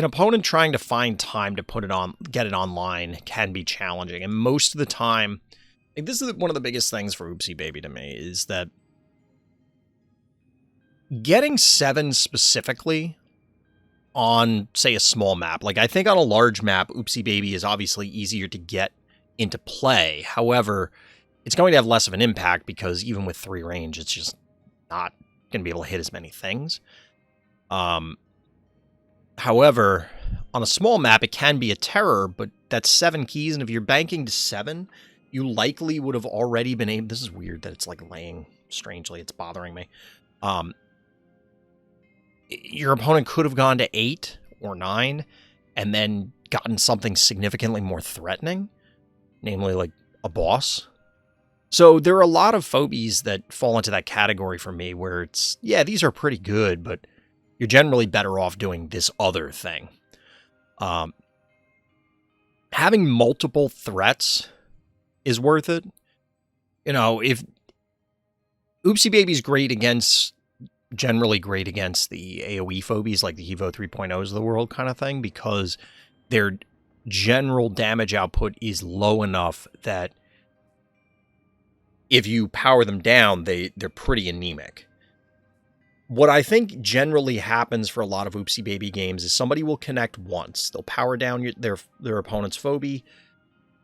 opponent trying to find time to put it on, get it online, can be challenging. And most of the time, I think this is one of the biggest things for Oopsie Baby to me, is that getting 7 specifically on, say, a small map. Like, I think on a large map, Oopsie Baby is obviously easier to get into play. However, it's going to have less of an impact because even with 3 range, it's just not going to be able to hit as many things. However, on a small map, it can be a terror, but that's 7 keys, and if you're banking to 7, you likely would have already been able... This is weird that it's, like, laying strangely. It's bothering me. Your opponent could have gone to 8 or 9, and then gotten something significantly more threatening, namely, like, a boss. So there are a lot of phobies that fall into that category for me, where it's, yeah, these are pretty good, but you're generally better off doing this other thing. having multiple threats is worth it. You know, if Oopsie Baby's generally great against the AoE phobies like the Evo 3.0s of the world kind of thing, because their general damage output is low enough that if you power them down, they're pretty anemic. What I think generally happens for a lot of Oopsie Baby games is somebody will connect once. They'll power down their opponent's phobie,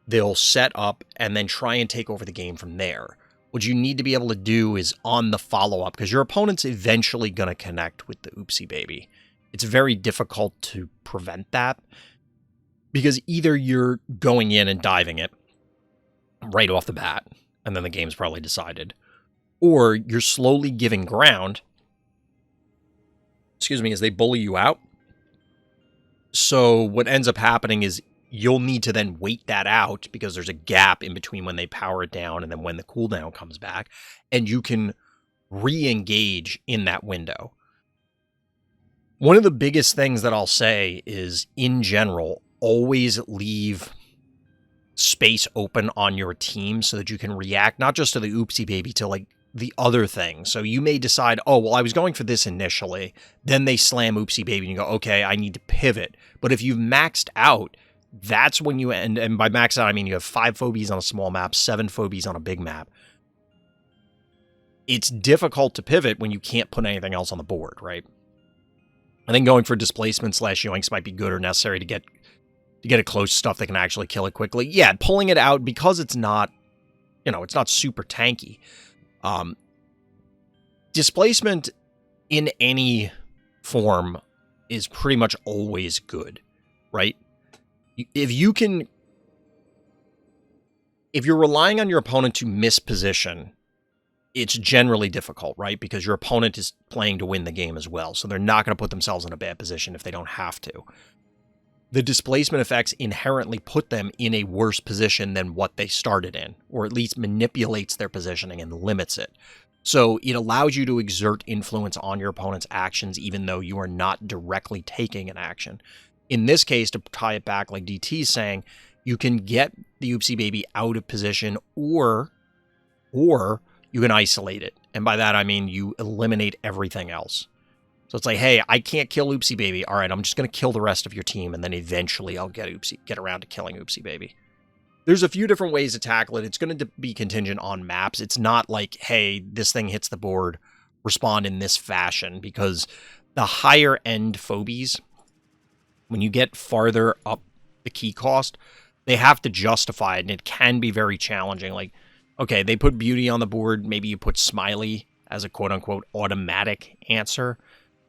they'll set up, and then try and take over the game from there. What you need to be able to do is on the follow-up, because your opponent's eventually going to connect with the Oopsie Baby. It's very difficult to prevent that, because either you're going in and diving it right off the bat, and then the game's probably decided, or you're slowly giving ground, as they bully you out. So what ends up happening is you'll need to then wait that out, because there's a gap in between when they power it down and then when the cooldown comes back, and you can re-engage in that window. One of the biggest things that I'll say is, in general, always leave space open on your team so that you can react not just to the Oopsie Baby, to like the other thing. So you may decide, oh, well, I was going for this initially, then they slam Oopsie Baby and you go, okay, I need to pivot. But if you've maxed out, that's when you end, and by maxed out, I mean you have 5 phobies on a small map, 7 phobies on a big map. It's difficult to pivot when you can't put anything else on the board, right? I think going for displacement / yoinks might be good or necessary to get it close to stuff that can actually kill it quickly. Yeah, pulling it out, because it's not, it's not super tanky. Displacement in any form is pretty much always good, right? If you're relying on your opponent to miss position, it's generally difficult, right? Because your opponent is playing to win the game as well, so they're not going to put themselves in a bad position if they don't have to. The displacement effects inherently put them in a worse position than what they started in, or at least manipulates their positioning and limits it. So it allows you to exert influence on your opponent's actions, even though you are not directly taking an action. In this case, to tie it back, like DT's saying, you can get the Oopsie Baby out of position, or you can isolate it. And by that, I mean you eliminate everything else. So it's like, hey, I can't kill Oopsie Baby. All right, I'm just going to kill the rest of your team, and then eventually I'll get around to killing Oopsie Baby. There's a few different ways to tackle it. It's going to be contingent on maps. It's not like, hey, this thing hits the board, respond in this fashion, because the higher end phobies, when you get farther up the key cost, they have to justify it, and it can be very challenging. Like, okay, they put beauty on the board. Maybe you put smiley as a quote-unquote automatic answer.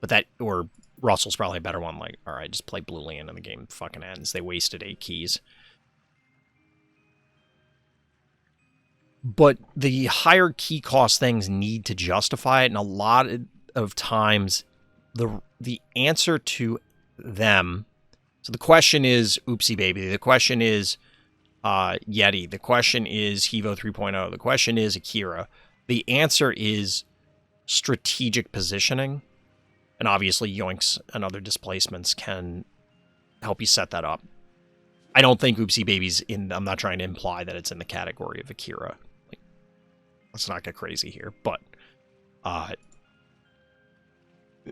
But that, or Russell's probably a better one. Like, all right, just play Boolean and the game fucking ends. They wasted 8 keys. But the higher key cost things need to justify it, and a lot of times the answer to them. So the question is Oopsie Baby. The question is Yeti. The question is Evo 3.0. The question is Akira. The answer is strategic positioning. And obviously, yoinks and other displacements can help you set that up. I don't think Oopsie Baby's in. I'm not trying to imply that it's in the category of Akira. Like, let's not get crazy here. But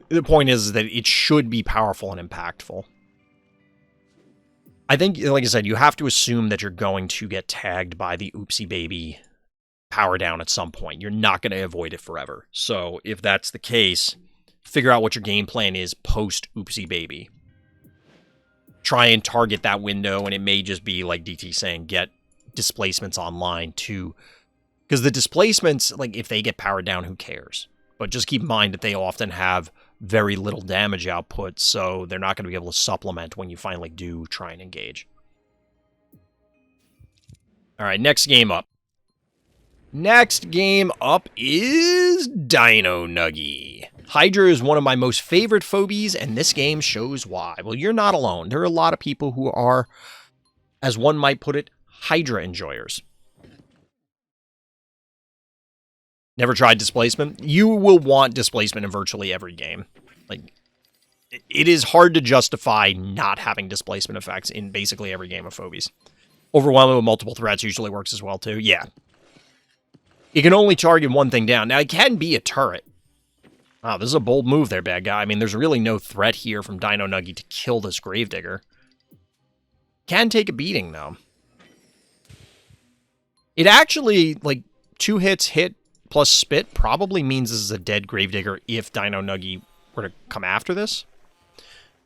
the point is that it should be powerful and impactful. I think, like I said, you have to assume that you're going to get tagged by the Oopsie Baby power down at some point. You're not going to avoid it forever. So if that's the case, figure out what your game plan is post Oopsie Baby. Try and target that window, and it may just be, like DT saying, get displacements online too. Because the displacements, like, if they get powered down, who cares? But just keep in mind that they often have very little damage output, so they're not going to be able to supplement when you finally do try and engage. All right, next game up. Next game up is Dino Nuggy. Hydra is one of my most favorite phobies, and this game shows why. Well, you're not alone. There are a lot of people who are, as one might put it, Hydra enjoyers. Never tried displacement? You will want displacement in virtually every game. Like, it is hard to justify not having displacement effects in basically every game of Phobies. Overwhelming with multiple threats usually works as well, too. Yeah. You can only target one thing down. Now, it can be a turret. Wow, this is a bold move there, bad guy. I mean, there's really no threat here from Dino Nuggy to kill this Gravedigger. Can take a beating, though. It actually, like, 2 hits hit plus spit probably means this is a dead Gravedigger if Dino Nuggy were to come after this.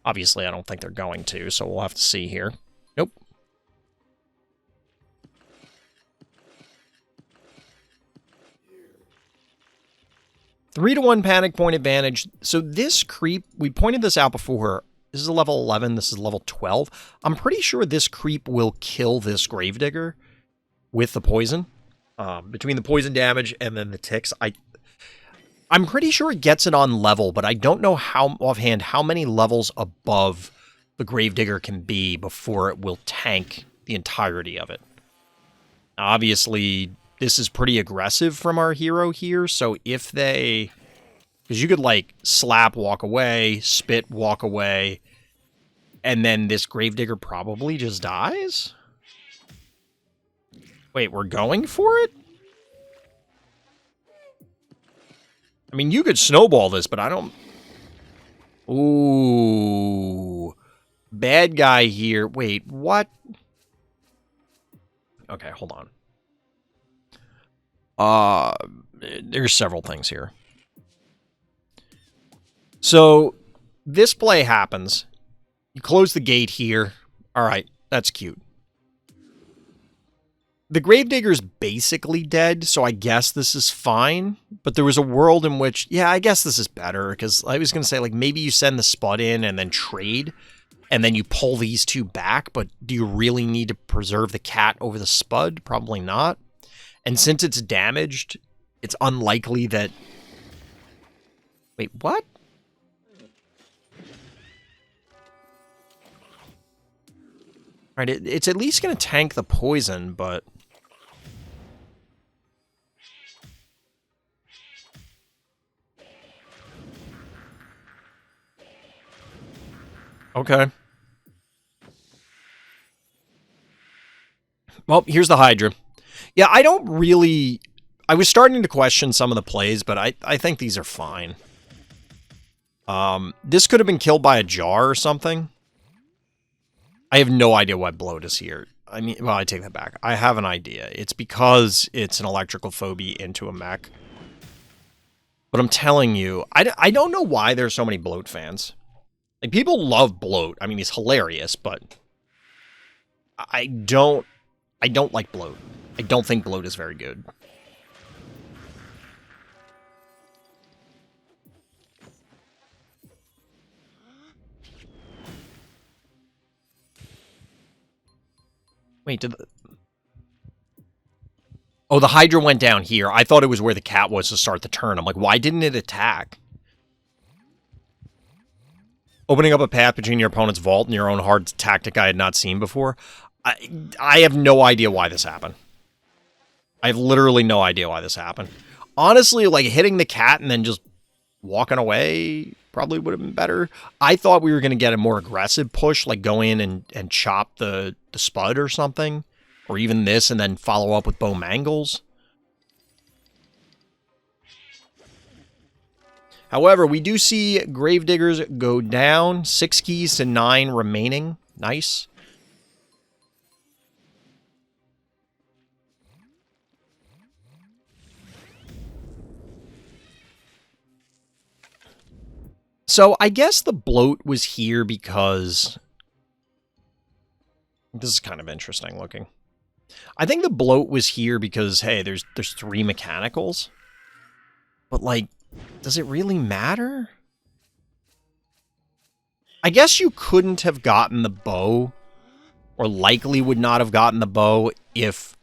Obviously, I don't think they're going to, so we'll have to see here. Nope. Three to 1 panic point advantage. So this creep, we pointed this out before. This is a level 11. This is level 12. I'm pretty sure this creep will kill this Gravedigger with the poison. Between the poison damage and then the ticks, I'm pretty sure it gets it on level, but I don't know how offhand how many levels above the Gravedigger can be before it will tank the entirety of it. Obviously, this is pretty aggressive from our hero here, so if they... Because you could, like, slap, walk away, spit, walk away, and then this Gravedigger probably just dies? Wait, we're going for it? I mean, you could snowball this, but I don't... Ooh. Bad guy here. Wait, what? Okay, hold on. There's several things here. So, this play happens. You close the gate here. Alright, that's cute. The Gravedigger's basically dead, so I guess this is fine. But there was a world in which, yeah, I guess this is better, because I was going to say, like, maybe you send the Spud in and then trade, and then you pull these two back, but do you really need to preserve the cat over the Spud? Probably not. And since it's damaged, it's unlikely that... Wait, what? Right, it's at least going to tank the poison, but... Okay. Well, here's the Hydra. Yeah, I don't really... I was starting to question some of the plays, but I think these are fine. This could have been killed by a jar or something. I have no idea why Bloat is here. I mean, well, I take that back. I have an idea. It's because it's an electrical phobie into a mech. But I'm telling you, I don't know why there's so many Bloat fans. Like, people love Bloat. I mean, he's hilarious, but... I don't like Bloat. I don't think Bloat is very good. Wait, did the... Oh, the Hydra went down here. I thought it was where the cat was to start the turn. I'm like, why didn't it attack? Opening up a path between your opponent's vault and your own hard tactic I had not seen before. I have no idea why this happened. I have literally no idea why this happened. Honestly, like, hitting the cat and then just walking away probably would have been better. I thought we were going to get a more aggressive push, like go in and chop the Spud or something. Or even this, and then follow up with Bow Mangles. However, we do see Gravediggers go down. 6 keys to 9 remaining. Nice. So, I guess the Bloat was here because... This is kind of interesting looking. I think the Bloat was here because, hey, there's 3 mechanicals. But, like, does it really matter? I guess you couldn't have gotten the bow, or likely would not have gotten the bow if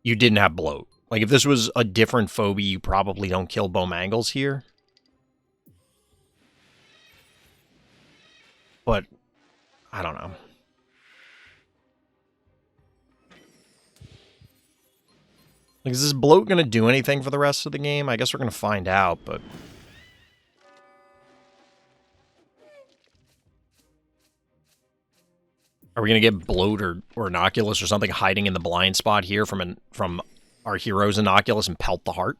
you didn't have Bloat. Like, if this was a different phobie, you probably don't kill Bow Mangles here. But, I don't know. Like, is this Bloat going to do anything for the rest of the game? I guess we're going to find out, but... Are we going to get Bloat or Inoculus or something hiding in the blind spot here from our hero's Inoculus and pelt the heart?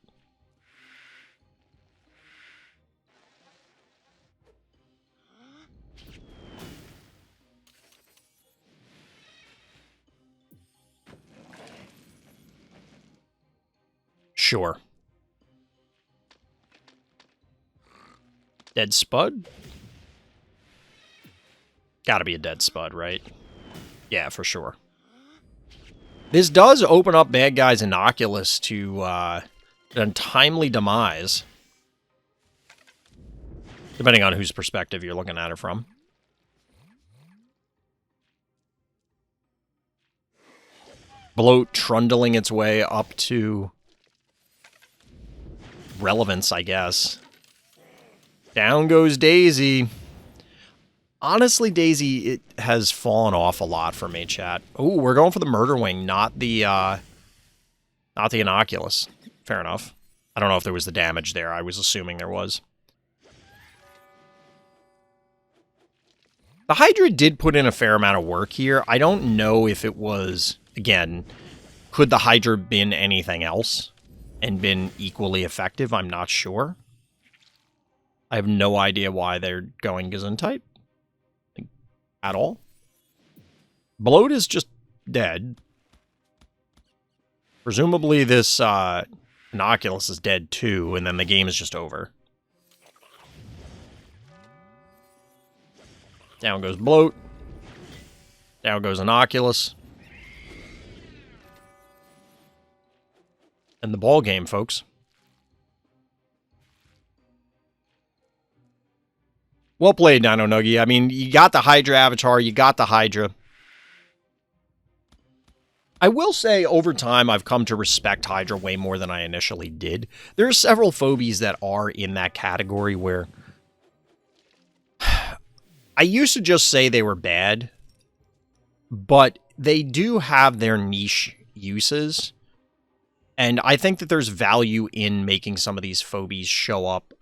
Sure. Dead Spud? Gotta be a dead Spud, right? Yeah, for sure. This does open up bad guys' Inoculus to an untimely demise. Depending on whose perspective you're looking at it from. Bloat trundling its way up to relevance, I guess. Down goes Daisy. Honestly, Daisy, it has fallen off a lot for me, chat. Ooh, we're going for the Murder Wing, not the Inoculus. Fair enough. I don't know if there was the damage there. I was assuming there was. The Hydra did put in a fair amount of work here. I don't know if it was, again, could the Hydra been anything else and been equally effective? I'm not sure. I have no idea why they're going Gesundheit at all. Bloat is just dead. Presumably this Inoculus is dead too, and then the game is just over. Down goes Bloat. Down goes Inoculus. And the ball game, folks. Well played, Nano Nuggy. I mean, you got the Hydra avatar, you got the Hydra. I will say, over time, I've come to respect Hydra way more than I initially did. There are several Phobies that are in that category where I used to just say they were bad, but they do have their niche uses. And I think that there's value in making some of these Phobies show up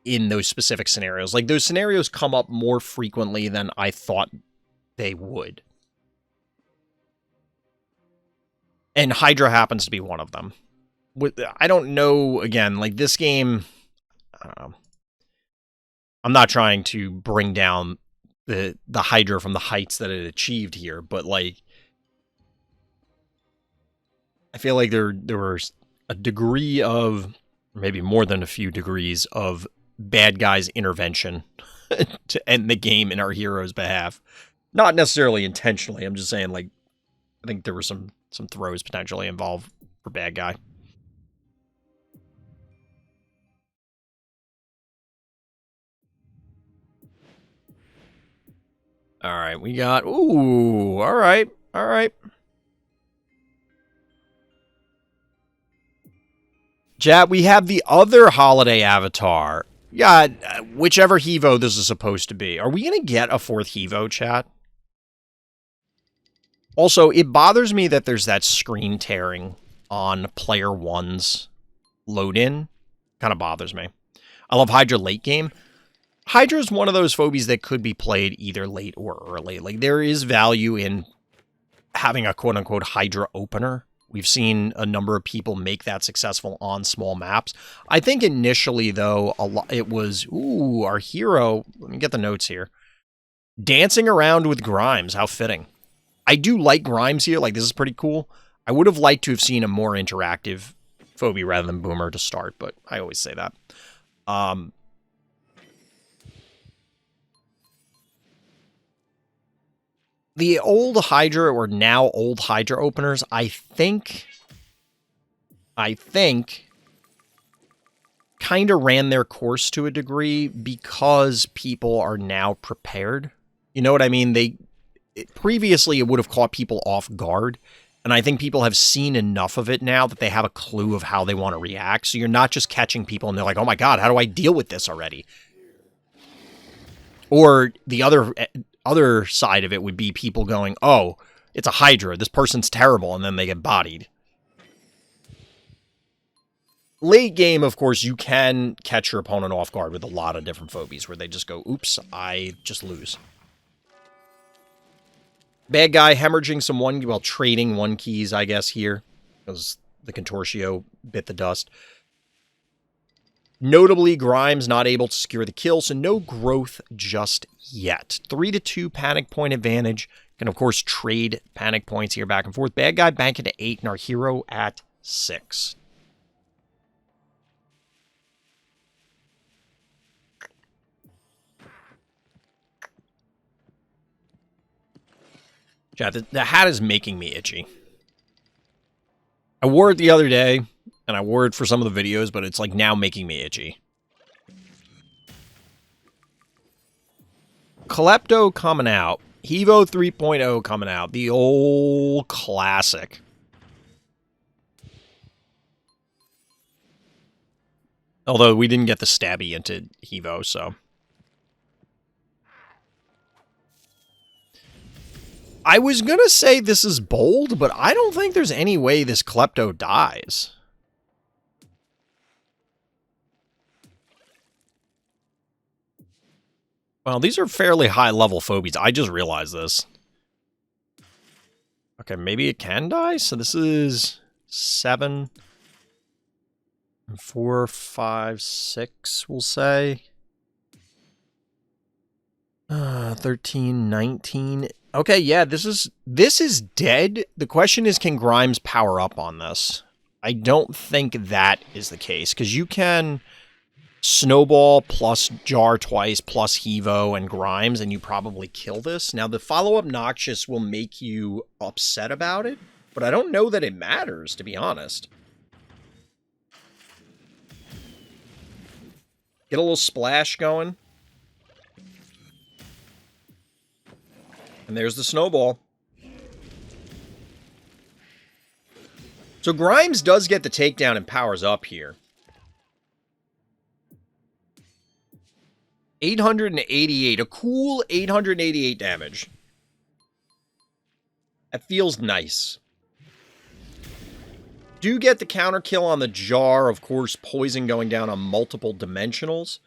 in those specific scenarios. Like, those scenarios come up more frequently than I thought they would. And Hydra happens to be one of them. I don't know, again, like, this game, I don't know. I'm not trying to bring down the Hydra from the heights that it achieved here, but, like, I feel like there was a degree of, maybe more than a few degrees of bad guys' intervention to end the game in our hero's behalf. Not necessarily intentionally. I'm just saying, like, I think there were some throws potentially involved for bad guy. All right, we got... Ooh, all right, all right. Chat, we have the other holiday avatar. Yeah, whichever Hevo this is supposed to be. Are we going to get a fourth Hevo, chat? Also, it bothers me that there's that screen tearing on player one's load-in. Kind of bothers me. I love Hydra late game. Hydra is one of those Phobies that could be played either late or early. Like, there is value in having a quote-unquote Hydra opener. We've seen a number of people make that successful on small maps. I think initially, though, it was, ooh, our hero, let me get the notes here, dancing around with Grimes. How fitting. I do like Grimes here. Like, this is pretty cool. I would have liked to have seen a more interactive Phobie rather than Boomer to start, but I always say that. The old Hydra, or now old Hydra openers, I think kind of ran their course to a degree because people are now prepared. You know what I mean? Previously, it would have caught people off guard, and I think people have seen enough of it now that they have a clue of how they want to react. So you're not just catching people and they're like, oh my god, how do I deal with this already? Or the other side of it would be people going, oh, it's a Hydra, this person's terrible, and then they get bodied. Late game, of course, you can catch your opponent off guard with a lot of different Phobies where they just go, oops, I just lose. Bad guy hemorrhaging some one, well, trading one keys, I guess, here. Because the Contortio bit the dust. Notably, Grimes not able to secure the kill, so no growth just yet. 3-2 panic point advantage. Can, of course, trade panic points here back and forth. Bad guy banking to 8 and our hero at 6. Chat, the hat is making me itchy. I wore it the other day, and I wore it for some of the videos, but it's like now making me itchy. Klepto coming out. Hevo 3.0 coming out. The old classic. Although we didn't get the stabby into Hevo, so. I was going to say this is bold, but I don't think there's any way this Klepto dies. Well, these are fairly high-level phobies. I just realized this. Okay, maybe it can die? So this is 7, 4, 5, 6, we'll say. 13, 19. Okay, yeah, this is dead. The question is, can Grimes power up on this? I don't think that is the case, because you can snowball plus jar twice plus Hevo and Grimes, and you probably kill this. Now, the follow-up Noxious will make you upset about it, but I don't know that it matters, to be honest. Get a little splash going. And there's the snowball. So Grimes does get the takedown and powers up here. 888. A cool 888 damage. That feels nice. Do get the counter kill on the jar. Of course, poison going down on multiple dimensionals.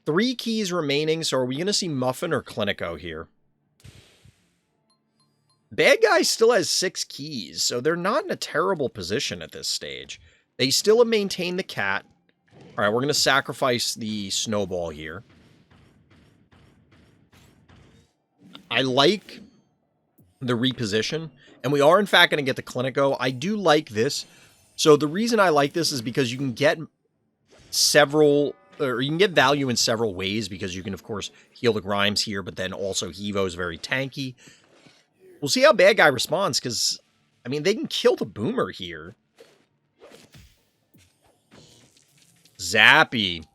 3 keys remaining. So are we going to see Muffin or Clinico here? Bad guy still has 6 keys, so they're not in a terrible position at this stage. They still maintain the cat. All right, we're going to sacrifice the snowball here. I like the reposition, and we are, in fact, going to get the Clinico. I do like this. So the reason I like this is because you can get several, or you can get value in several ways, because you can, of course, heal the Grimes here, but then also Hevo is very tanky. We'll see how Bad Guy responds, because, I mean, they can kill the Boomer here. Zappy. I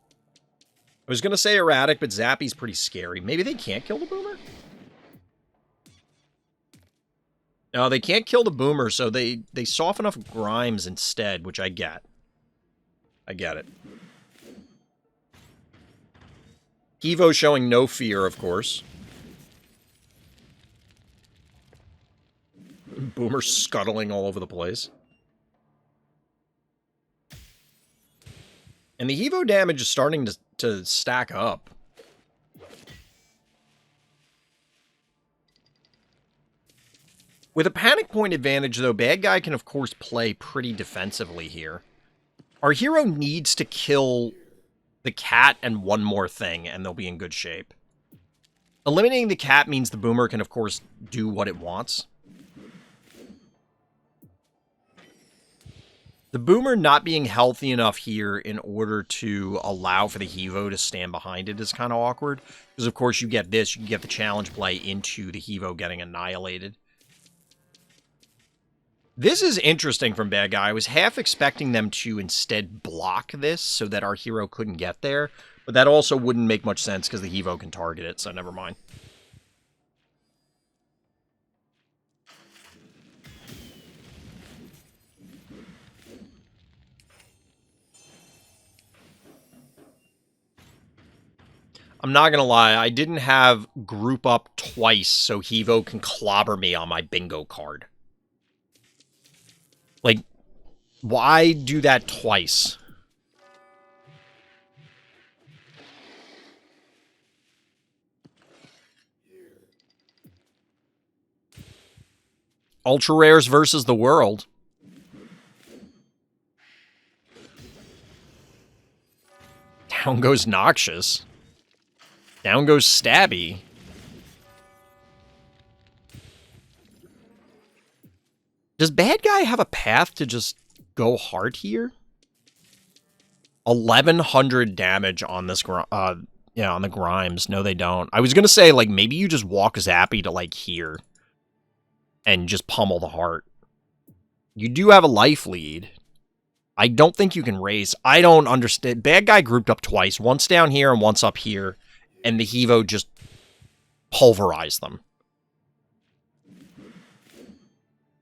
was going to say Erratic, but Zappy's pretty scary. Maybe they can't kill the Boomer? No, they can't kill the Boomer, so they soften up Grimes instead, which I get. I get it. Hevo showing no fear, of course. Boomer scuttling all over the place. And the Hevo damage is starting to stack up. With a panic point advantage, though, Bad Guy can, of course, play pretty defensively here. Our hero needs to kill the cat and one more thing, and they'll be in good shape. Eliminating the cat means the Boomer can, of course, do what it wants. The Boomer not being healthy enough here in order to allow for the Hevo to stand behind it is kind of awkward. Because, of course, you get this. You can get the challenge play into the Hevo getting annihilated. This is interesting from Bad Guy. I was half expecting them to instead block this so that our hero couldn't get there. But that also wouldn't make much sense because the Hevo can target it, so never mind. I'm not going to lie, I didn't have group up twice so Hevo can clobber me on my bingo card. Like, why do that twice? Ultra rares versus the world. Down goes Noxious. Down goes Stabby. Does Bad Guy have a path to just go hard here? 1,100 damage on this, on the Grimes. No, they don't. I was going to say, like, maybe you just walk Zappy to, like, here. And just pummel the heart. You do have a life lead. I don't think you can raise. I don't understand. Bad Guy grouped up twice. Once down here and once up here. And the Hevo just pulverized them.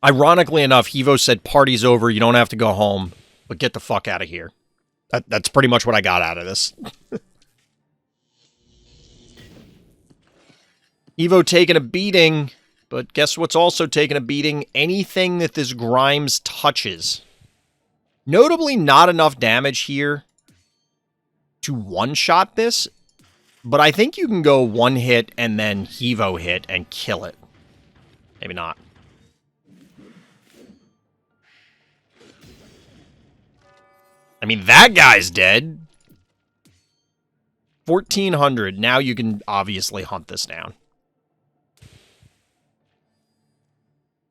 Ironically enough, Hevo said, party's over, you don't have to go home, but get the fuck out of here. That's pretty much what I got out of this. Hevo taking a beating, but guess what's also taking a beating? Anything that this Grimes touches. Notably not enough damage here to one-shot this, but I think you can go one hit and then Hevo hit and kill it. Maybe not. I mean, that guy's dead. 1,400. Now you can obviously hunt this down.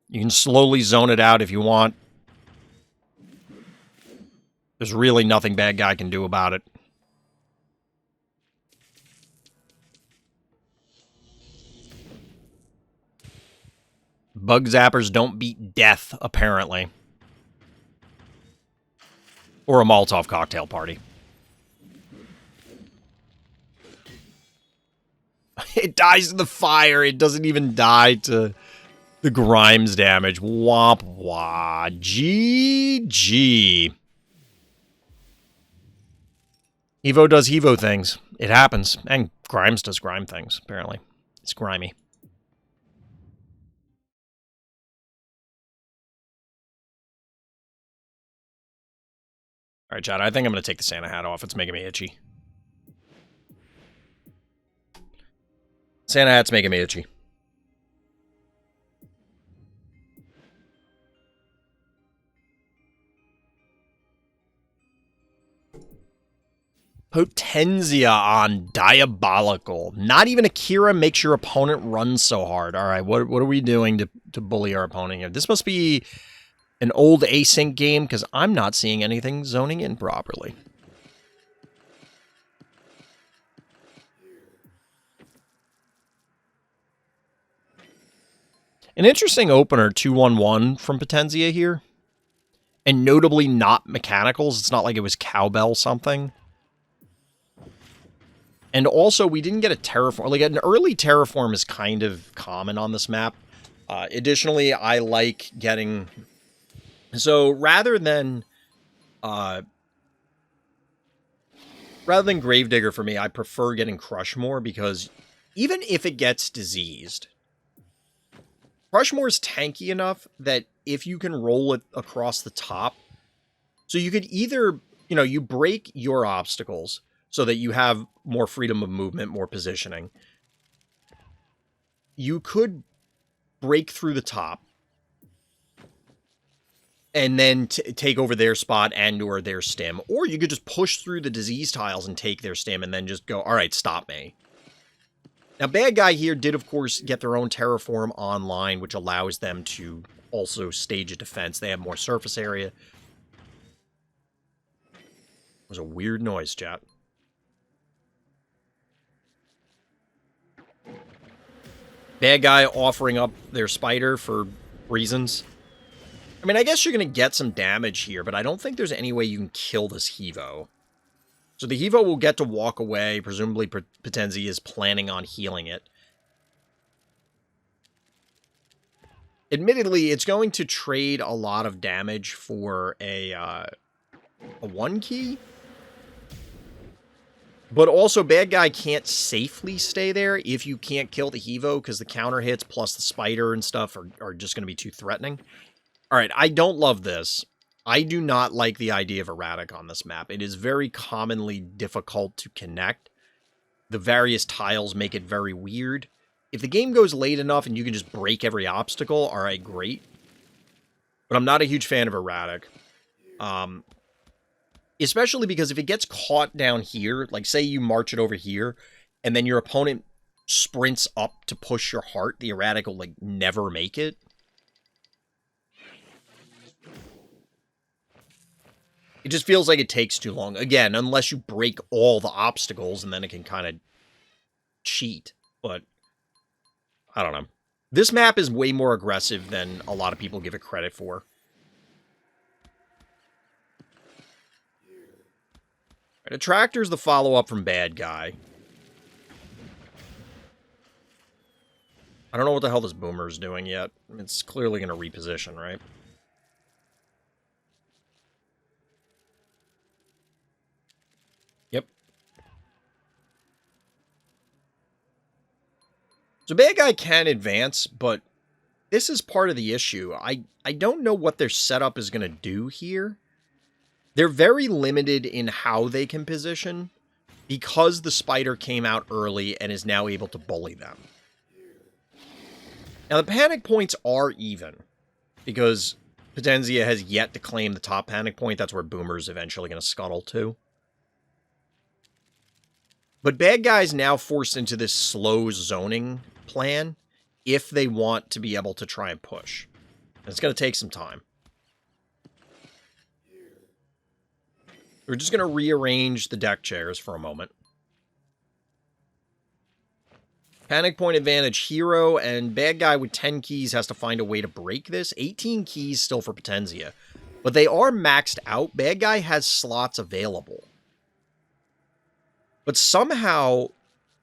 You can slowly zone it out if you want. There's really nothing Bad Guy can do about it. Bug zappers don't beat death, apparently. Or a Molotov cocktail party. It dies in the fire. It doesn't even die to the Grimes damage. Womp wah. GG. Hevo does Hevo things. It happens. And Grimes does Grime things, apparently. It's grimy. All right, Chad, I think I'm going to take the Santa hat off. It's making me itchy. Santa hat's making me itchy. Potenza on Diabolical. Not even Akira makes your opponent run so hard. All right, what are we doing to bully our opponent here? This must be an old async game, because I'm not seeing anything zoning in properly. An interesting opener, 2-1-1 from Potenza here. And notably not mechanicals. It's not like it was cowbell something. And also, we didn't get a terraform. Like, an early terraform is kind of common on this map. Additionally, I like getting... So, rather than Gravedigger for me, I prefer getting Crushmore, because even if it gets diseased, Crushmore is tanky enough that if you can roll it across the top, so you could either, you break your obstacles so that you have more freedom of movement, more positioning. You could break through the top and then take over their spot and or their stim. Or you could just push through the disease tiles and take their stim and then just go, all right, stop me. Now, Bad Guy here did, of course, get their own terraform online, which allows them to also stage a defense. They have more surface area. It was a weird noise, chat. Bad Guy offering up their spider for reasons. I mean, I guess you're going to get some damage here, but I don't think there's any way you can kill this Hevo. So the Hevo will get to walk away. Presumably, Potenza is planning on healing it. Admittedly, it's going to trade a lot of damage for a 1-key. But also, Bad Guy can't safely stay there if you can't kill the Hevo, because the counter hits plus the spider and stuff are just going to be too threatening. All right, I don't love this. I do not like the idea of erratic on this map. It is very commonly difficult to connect. The various tiles make it very weird. If the game goes late enough and you can just break every obstacle, all right, great. But I'm not a huge fan of Erratic. Especially because if it gets caught down here, like say you march it over here, and then your opponent sprints up to push your heart, the Erratic will like never make it. It just feels like it takes too long. Again, unless you break all the obstacles, and then it can kind of cheat. But I don't know. This map is way more aggressive than a lot of people give it credit for. Attractor's the follow-up from Bad Guy. I don't know what the hell this Boomer's doing yet. It's clearly going to reposition, right? Yep. So Bad Guy can advance, but this is part of the issue. I don't know what their setup is going to do here. They're very limited in how they can position because the spider came out early and is now able to bully them. Now, the panic points are even because Potenzia has yet to claim the top panic point. That's where Boomer's eventually going to scuttle to. But Bad Guy's now forced into this slow zoning plan if they want to be able to try and push. And it's going to take some time. We're just going to rearrange the deck chairs for a moment. Panic point advantage hero, and Bad Guy with 10 keys has to find a way to break this. 18 keys still for Potenzia. But they are maxed out. Bad Guy has slots available. But somehow,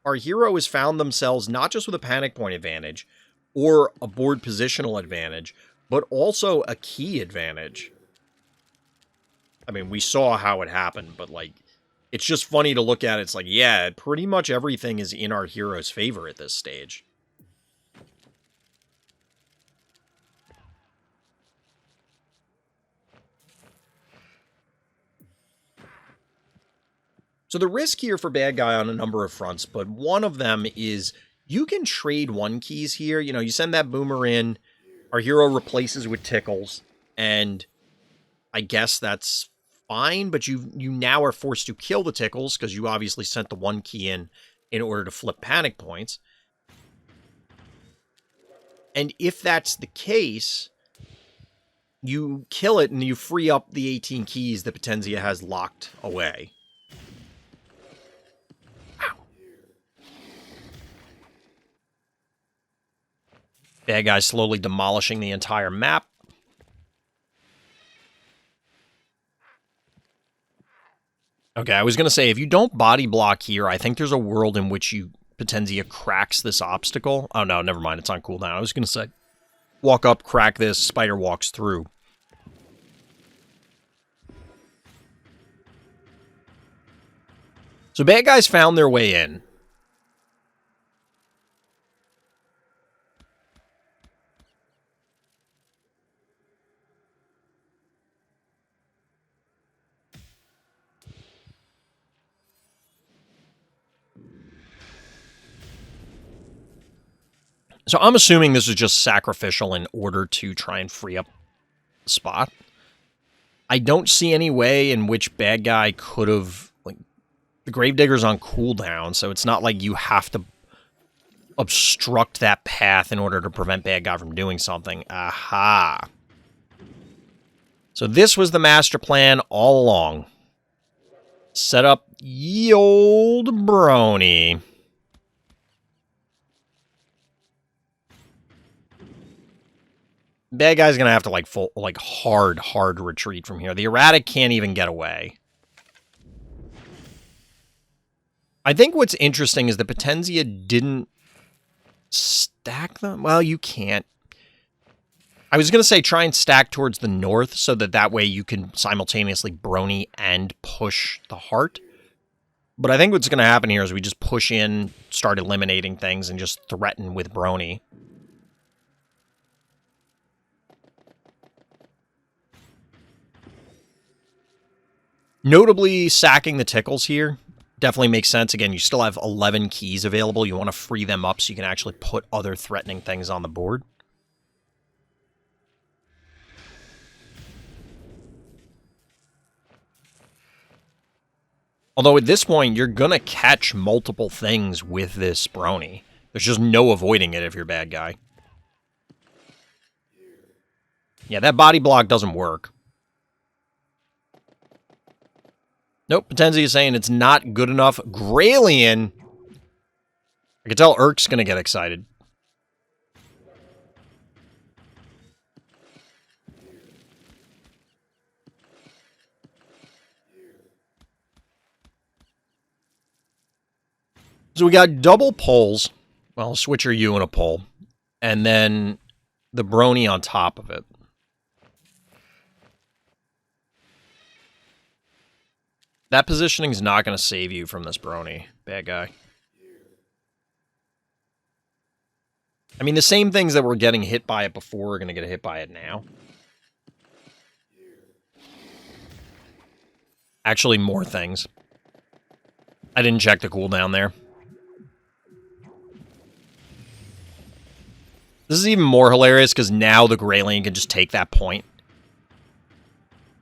our hero has found themselves not just with a panic point advantage, or a board positional advantage, but also a key advantage. I mean, we saw how it happened, but, like, it's just funny to look at. It's like, yeah, pretty much everything is in our hero's favor at this stage. So the risk here for Bad Guy on a number of fronts, but one of them is you can trade 1 keys here. You know, you send that Boomer in, our hero replaces with Tickles, and I guess that's fine, but you now are forced to kill the Tickles because you obviously sent the 1 key in order to flip panic points. And if that's the case, you kill it and you free up the 18 keys that Potenzia has locked away. Ow. Bad Guy slowly demolishing the entire map. Okay, I was going to say, if you don't body block here, I think there's a world in which Potenzia cracks this obstacle. Oh, no, never mind. It's on cooldown. I was going to say, walk up, crack this, spider walks through. So Bad Guys found their way in. So I'm assuming this is just sacrificial in order to try and free up the spot. I don't see any way in which Bad Guy could have... like, the Gravedigger's on cooldown, so it's not like you have to obstruct that path in order to prevent Bad Guy from doing something. Aha. So this was the master plan all along. Set up ye old brony. Bad Guy's gonna have to like hard retreat from here. The Erratic can't even get away. I think what's interesting is that Potenzia didn't stack them. Well, you can't. I was gonna say try and stack towards the north so that way you can simultaneously brony and push the heart. But I think what's gonna happen here is we just push in, start eliminating things, and just threaten with brony. Notably, sacking the Tickles here definitely makes sense. Again, you still have 11 keys available. You want to free them up so you can actually put other threatening things on the board. Although at this point, you're going to catch multiple things with this brony. There's just no avoiding it if you're a bad guy. Yeah, that body block doesn't work. Nope, Potenzi is saying it's not good enough. Graylien. I can tell Urk's going to get excited. So we got double poles. Well, a switcher U and a pole. And then the brony on top of it. That positioning is not going to save you from this brony, bad guy. I mean, the same things that were getting hit by it before are going to get hit by it now. Actually, more things. I didn't check the cooldown there. This is even more hilarious because now the Graylien can just take that point.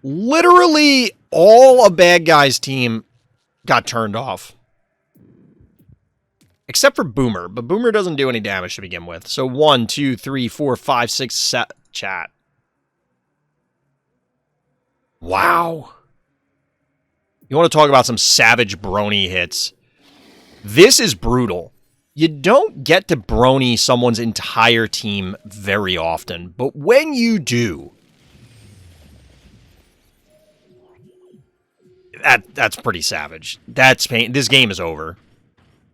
Literally all a bad guy's team got turned off. Except for Boomer, but Boomer doesn't do any damage to begin with. So 1, 2, 3, 4, 5, 6, 7, chat. Wow. You want to talk about some savage brony hits. This is brutal. You don't get to brony someone's entire team very often, but when you do, that's pretty savage. That's pain. This game is over.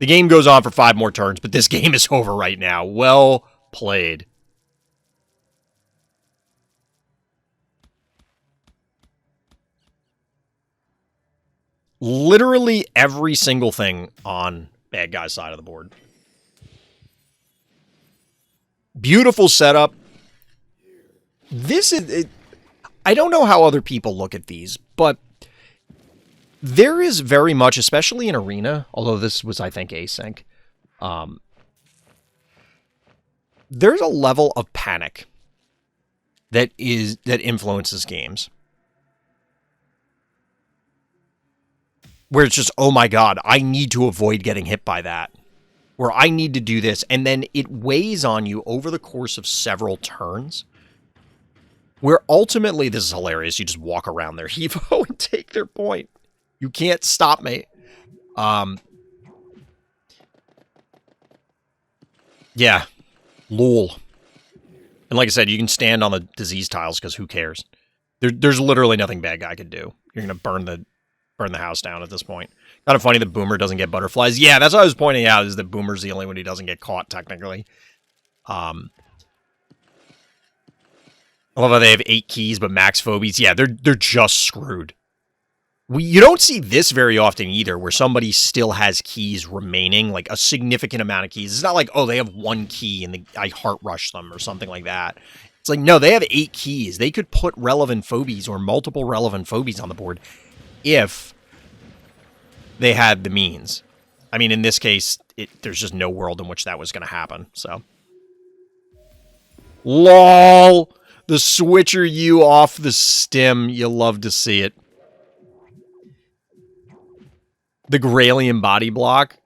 The game goes on for 5 more turns, but this game is over right now. Well played. Literally every single thing on bad guy's side of the board. Beautiful setup. This is... I don't know how other people look at these, but there is very much, especially in Arena, although this was, I think, async, there's a level of panic that influences games. Where it's just, oh my god, I need to avoid getting hit by that. Where I need to do this, and then it weighs on you over the course of several turns. Where ultimately, this is hilarious, you just walk around their Evo and take their point. You can't stop me. Yeah. Lol. And like I said, you can stand on the disease tiles, because who cares? There's literally nothing bad guy could do. You're going to burn the house down at this point. Kind of funny that Boomer doesn't get butterflies. Yeah, that's what I was pointing out, is that Boomer's the only one who doesn't get caught, technically. I love how they have 8 keys, but max Phobies. Yeah, they're just screwed. You don't see this very often either, where somebody still has keys remaining, like a significant amount of keys. It's not like, oh, they have 1 key and I heart rush them or something like that. It's like, no, they have 8 keys. They could put relevant Phobies or multiple relevant Phobies on the board if they had the means. I mean, in this case, there's just no world in which that was going to happen, so. LOL! The switcher U off the stim. You love to see it. The Graylien body block.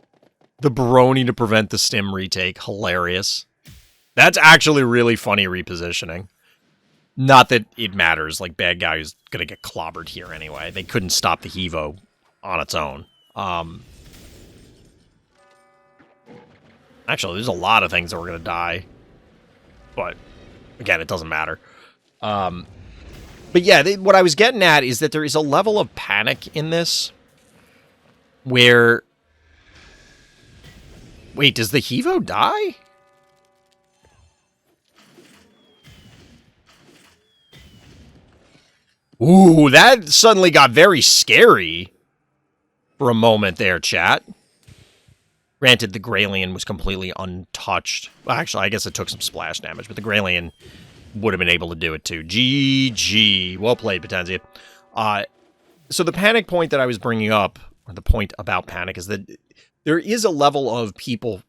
The brony to prevent the stim retake. Hilarious. That's actually really funny repositioning. Not that it matters. Like, bad guy is going to get clobbered here anyway. They couldn't stop the Evo on its own. Actually, there's a lot of things that were going to die. But, again, it doesn't matter. But yeah, what I was getting at is that there is a level of panic in this where... Wait, does the Evo die? Ooh, that suddenly got very scary for a moment there, chat. Granted, the Graylien was completely untouched. Well, actually, I guess it took some splash damage, but the Graylien would have been able to do it too. GG. Well played, Potentia. So the panic point that I was bringing up, or the point about panic, is that there is a level of people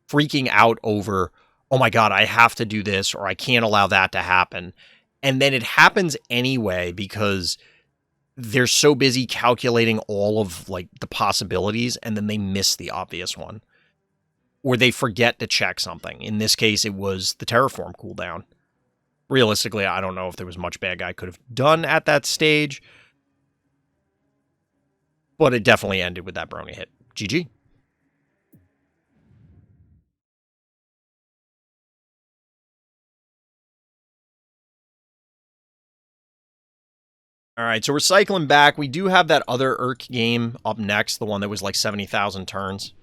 freaking out over, oh my god, I have to do this, or I can't allow that to happen. And then it happens anyway because they're so busy calculating all of, like, the possibilities, and then they miss the obvious one. Or they forget to check something. In this case, it was the Terraform cooldown. Realistically, I don't know if there was much bad guy could have done at that stage, but it definitely ended with that Brony hit. GG. All right, so we're cycling back. We do have that other Urk game up next, the one that was like 70,000 turns.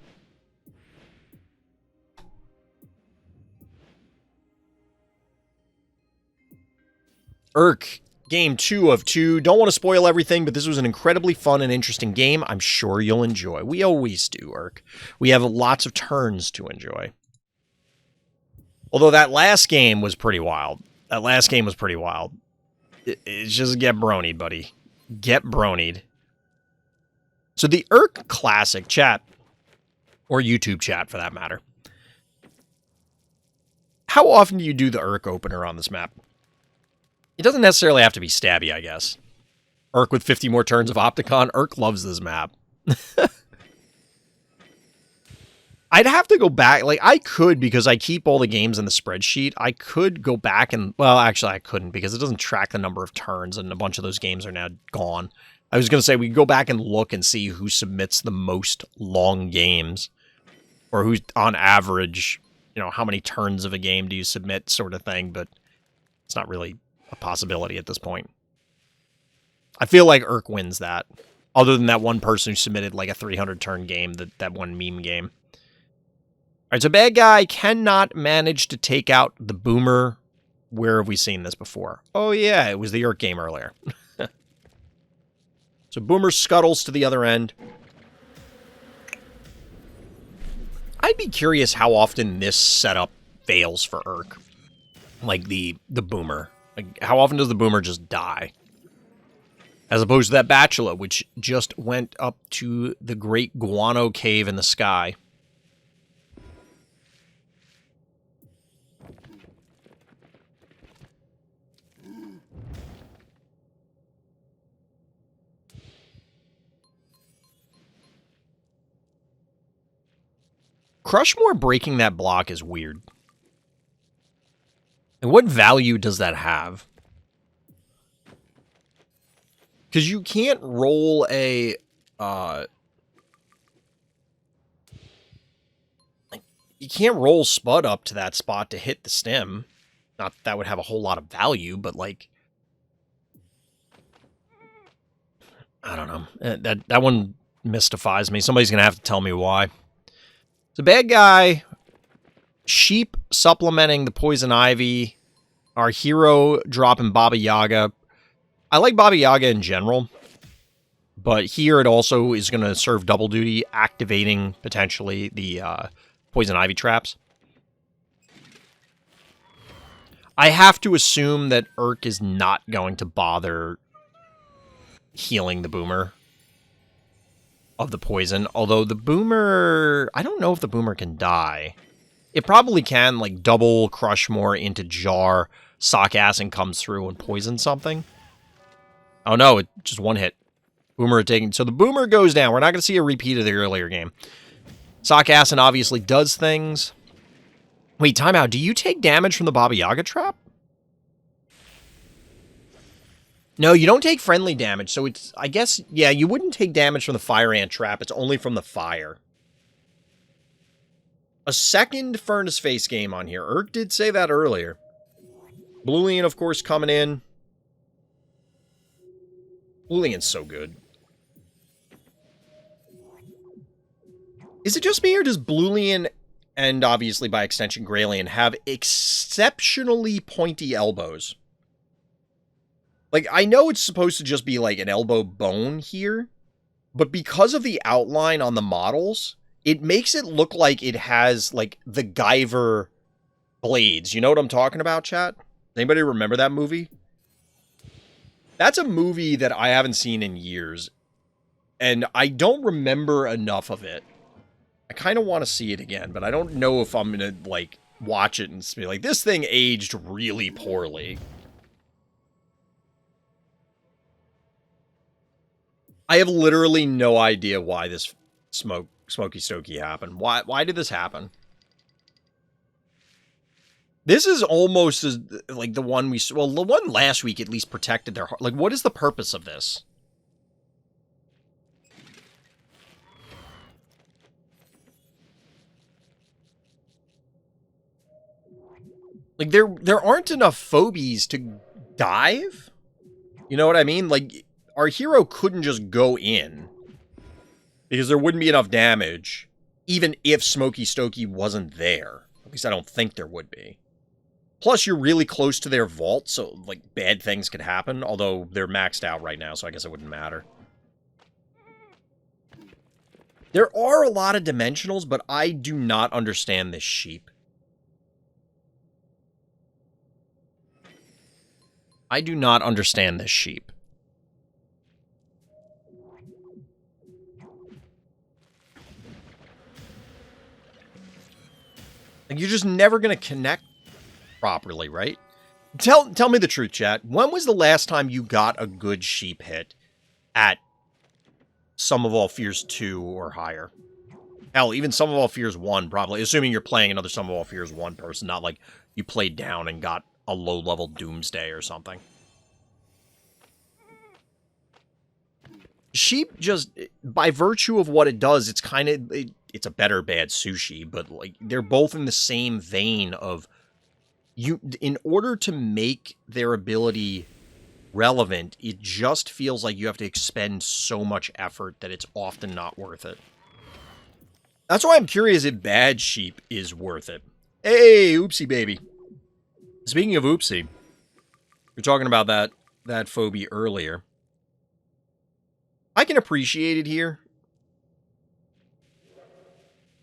Urk, game 2 of 2. Don't want to spoil everything, but this was an incredibly fun and interesting game. I'm sure you'll enjoy. We always do, Urk. We have lots of turns to enjoy. Although that last game was pretty wild. It's just get bronied, buddy. Get bronied. So the Urk Classic chat, or YouTube chat for that matter. How often do you do the Urk opener on this map? It doesn't necessarily have to be stabby, I guess. Urk with 50 more turns of Opticon. Urk loves this map. I'd have to go back. Like, I could, because I keep all the games in the spreadsheet. I could go back and... Well, actually, I couldn't, because it doesn't track the number of turns, and a bunch of those games are now gone. I was going to say, we could go back and look and see who submits the most long games. Or who's, on average, you know, how many turns of a game do you submit, sort of thing. But it's not really a possibility at this point. I feel like Urk wins that. Other than that one person who submitted, like, a 300-turn game, that one meme game. All right, so bad guy cannot manage to take out the boomer. Where have we seen this before? Oh, yeah, it was the Urk game earlier. So boomer scuttles to the other end. I'd be curious how often this setup fails for Urk. Like the boomer. Like, how often does the boomer just die? As opposed to that Bachelor, which just went up to the Great Guano Cave in the sky. Crushmore breaking that block is weird. And what value does that have? Because you can't roll a... you can't roll Spud up to that spot to hit the stem. Not that would have a whole lot of value, but, like... I don't know. That one mystifies me. Somebody's going to have to tell me why. The bad guy, Sheep supplementing the Poison Ivy, our hero dropping Baba Yaga. I like Baba Yaga in general, but here it also is going to serve double duty, activating potentially the Poison Ivy traps. I have to assume that Urk is not going to bother healing the boomer of the poison, although the boomer... I don't know if the boomer can die. It probably can, like, double Crushmore into Jar, Sock Acid comes through and poison something. Oh no, it just one hit. Boomer taking... So the boomer goes down. We're not going to see a repeat of the earlier game. Sock Acid obviously does things. Wait, timeout. Do you take damage from the Baba Yaga trap? No, you don't take friendly damage, so it's... I guess, yeah, you wouldn't take damage from the Fire Ant trap. It's only from the fire. A second Furnace Face game on here. Urk did say that earlier. Bluelian, of course, coming in. Bluelian's so good. Is it just me, or does Bluelian, and obviously by extension Graylian, have exceptionally pointy elbows? Like, I know it's supposed to just be like an elbow bone here, but because of the outline on the models, it makes it look like it has, like, the Guyver blades. You know what I'm talking about, chat? Anybody remember that movie? That's a movie that I haven't seen in years, and I don't remember enough of it. I kind of want to see it again, but I don't know if I'm going to, like, watch it and be like, this thing aged really poorly. I have literally no idea why this Smoky Stokey happened. Why did this happen? This is almost as like the one we... Well, the one last week at least protected their heart. Like, what is the purpose of this? Like, there aren't enough Phobies to dive? You know what I mean? Like, our hero couldn't just go in. Because there wouldn't be enough damage, even if Smoky Stokey wasn't there. At least I don't think there would be. Plus, you're really close to their vault, so, like, bad things could happen. Although, they're maxed out right now, so I guess it wouldn't matter. There are a lot of dimensionals, but I do not understand this sheep. I do not understand this sheep. Like, you're just never going to connect properly, right? Tell me the truth, chat. When was the last time you got a good sheep hit at Sum of All Fears 2 or higher? Hell, even Sum of All Fears 1, probably. Assuming you're playing another Sum of All Fears 1 person, not like you played down and got a low-level Doomsday or something. Sheep just, by virtue of what it does, it's kind of... It's a better bad sushi, but like they're both in the same vein of... In order to make their ability relevant, it just feels like you have to expend so much effort that it's often not worth it. That's why I'm curious if bad sheep is worth it. Hey, Oopsie baby. Speaking of Oopsie, we're talking about that phobie earlier. I can appreciate it here.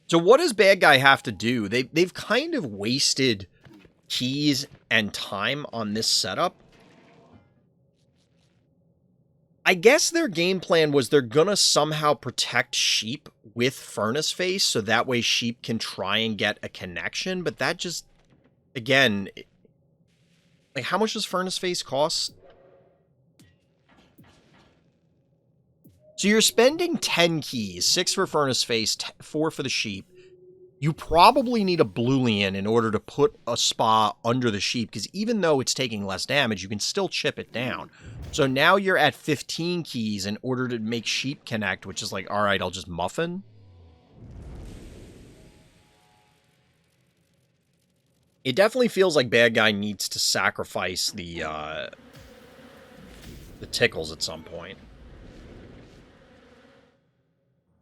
So what does bad guy have to do? They've kind of wasted keys and time on this setup. I guess their game plan was they're gonna somehow protect sheep with Furnace Face, so that way sheep can try and get a connection, but that just, again, like, how much does Furnace Face cost? So you're spending 10 keys, 6 for Furnace Face, 4 for the sheep. You probably need a Boolean in order to put a spa under the sheep, because even though it's taking less damage, you can still chip it down. So now you're at 15 keys in order to make sheep connect, which is like, alright, I'll just muffin. It definitely feels like bad guy needs to sacrifice the tickles at some point.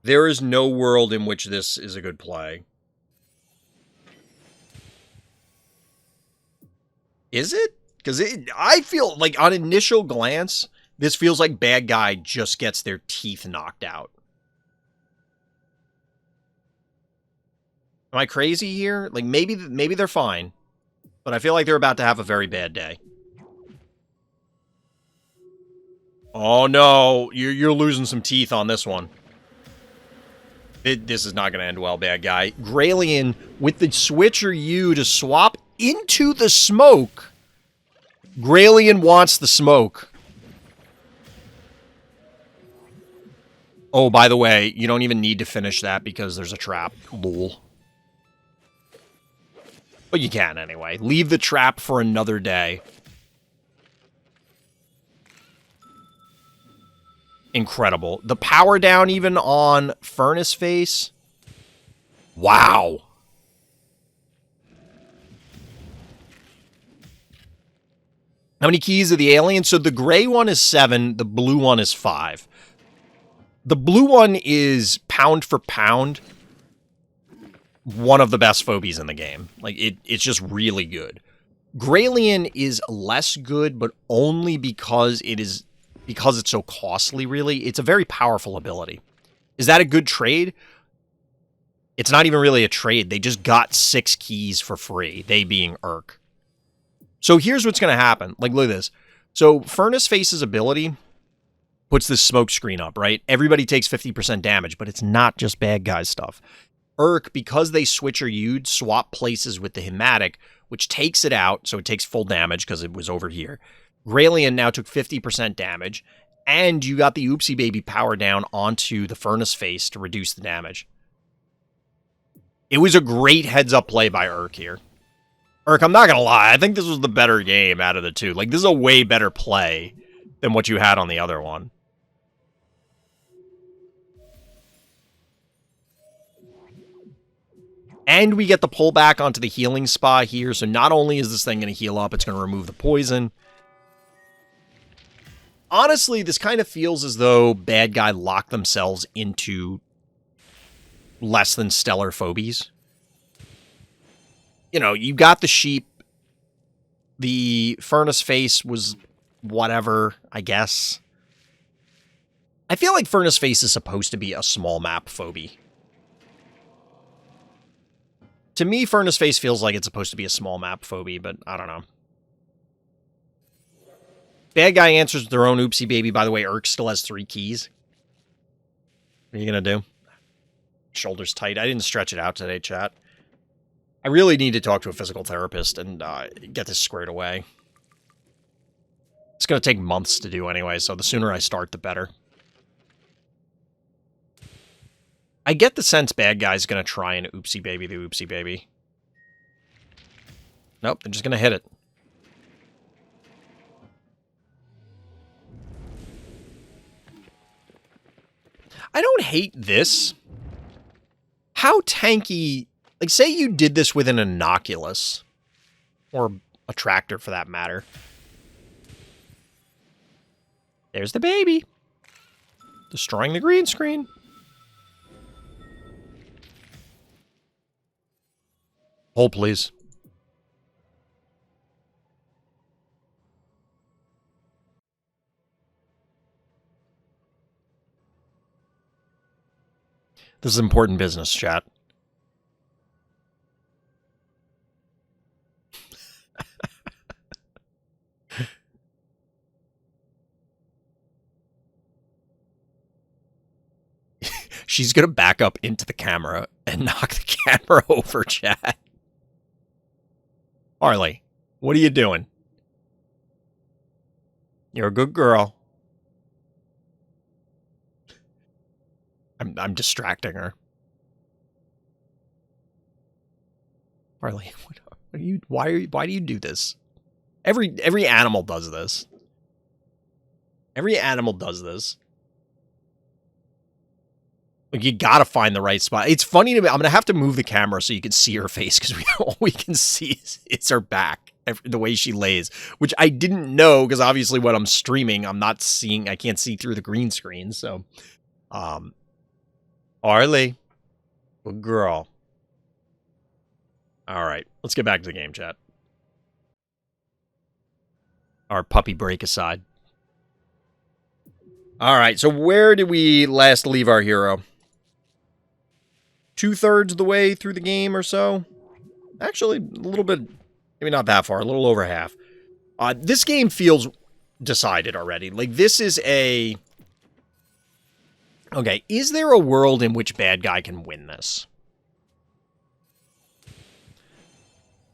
There is no world in which this is a good play. Is it? Because I feel like on initial glance, this feels like bad guy just gets their teeth knocked out. Am I crazy here? Like, maybe they're fine, but I feel like they're about to have a very bad day. Oh no, you're losing some teeth on this one. This is not going to end well, bad guy. Graylien with the Switcher U to swap into the smoke. Graylien wants the smoke. Oh, by the way, you don't even need to finish that because there's a trap. Lol. But you can anyway. Leave the trap for another day. Incredible. The power down even on Furnace Face. Wow. How many keys are the aliens? So the gray one is 7. The blue one is 5. The blue one is, pound for pound, one of the best phobies in the game. Like, it's just really good. Graylien is less good, but only because it's so costly, really. It's a very powerful ability. Is that a good trade? It's not even really a trade. They just got 6 keys for free, they being Urk. So here's what's going to happen. Like, look at this. So Furnace Face's ability puts this smoke screen up, right? Everybody takes 50% damage, but it's not just bad guys stuff. Urk, because they switcher you'd swap places with the Hematic, which takes it out, so it takes full damage because it was over here. Graylien now took 50% damage, And you got the Oopsie Baby power down onto the Furnace Face to reduce the damage. It was a great heads-up play by Urk here. Urk, I'm not going to lie. I think this was the better game out of the two. Like, this is a way better play than what you had on the other one. And we get the pullback onto the healing spa here. So not only is this thing going to heal up, it's going to remove the poison. Honestly, this kind of feels as though bad guy locked themselves into less than stellar phobies. You know, you got the sheep. The Furnace Face was whatever, I guess. I feel like Furnace Face is supposed to be a small map phobie. To me, Furnace Face feels like it's supposed to be a small map phobie, but I don't know. Bad guy answers with their own Oopsie Baby. By the way, Urk still has 3 keys. What are you going to do? Shoulders tight. I didn't stretch it out today, chat. I really need to talk to a physical therapist and get this squared away. It's going to take months to do anyway, so the sooner I start, the better. I get the sense bad guy's going to try and Oopsie Baby the Oopsie Baby. Nope, they're just going to hit it. I don't hate this. How tanky... Like, say you did this with an Innocuous. Or a Tractor, for that matter. There's the baby. Destroying the green screen. Hold, please. This is important business, chat. She's going to back up into the camera and knock the camera over, chat. Harley, what are you doing? You're a good girl. I'm distracting her. Harley, what are you? Why do you do this? Every animal does this. Every animal does this. Like, you gotta find the right spot. It's funny to me. I'm gonna have to move the camera so you can see her face, because all we can see is her back, the way she lays, which I didn't know, because obviously when I'm streaming, I'm not seeing. I can't see through the green screen. So, Arlie, good girl. All right, let's get back to the game, chat. Our puppy break aside. All right, so where did we last leave our hero? 2/3 of the way through the game or so. Actually, a little bit, maybe not that far, a little over half. This game feels decided already. Like, this is a... Okay, is there a world in which bad guy can win this?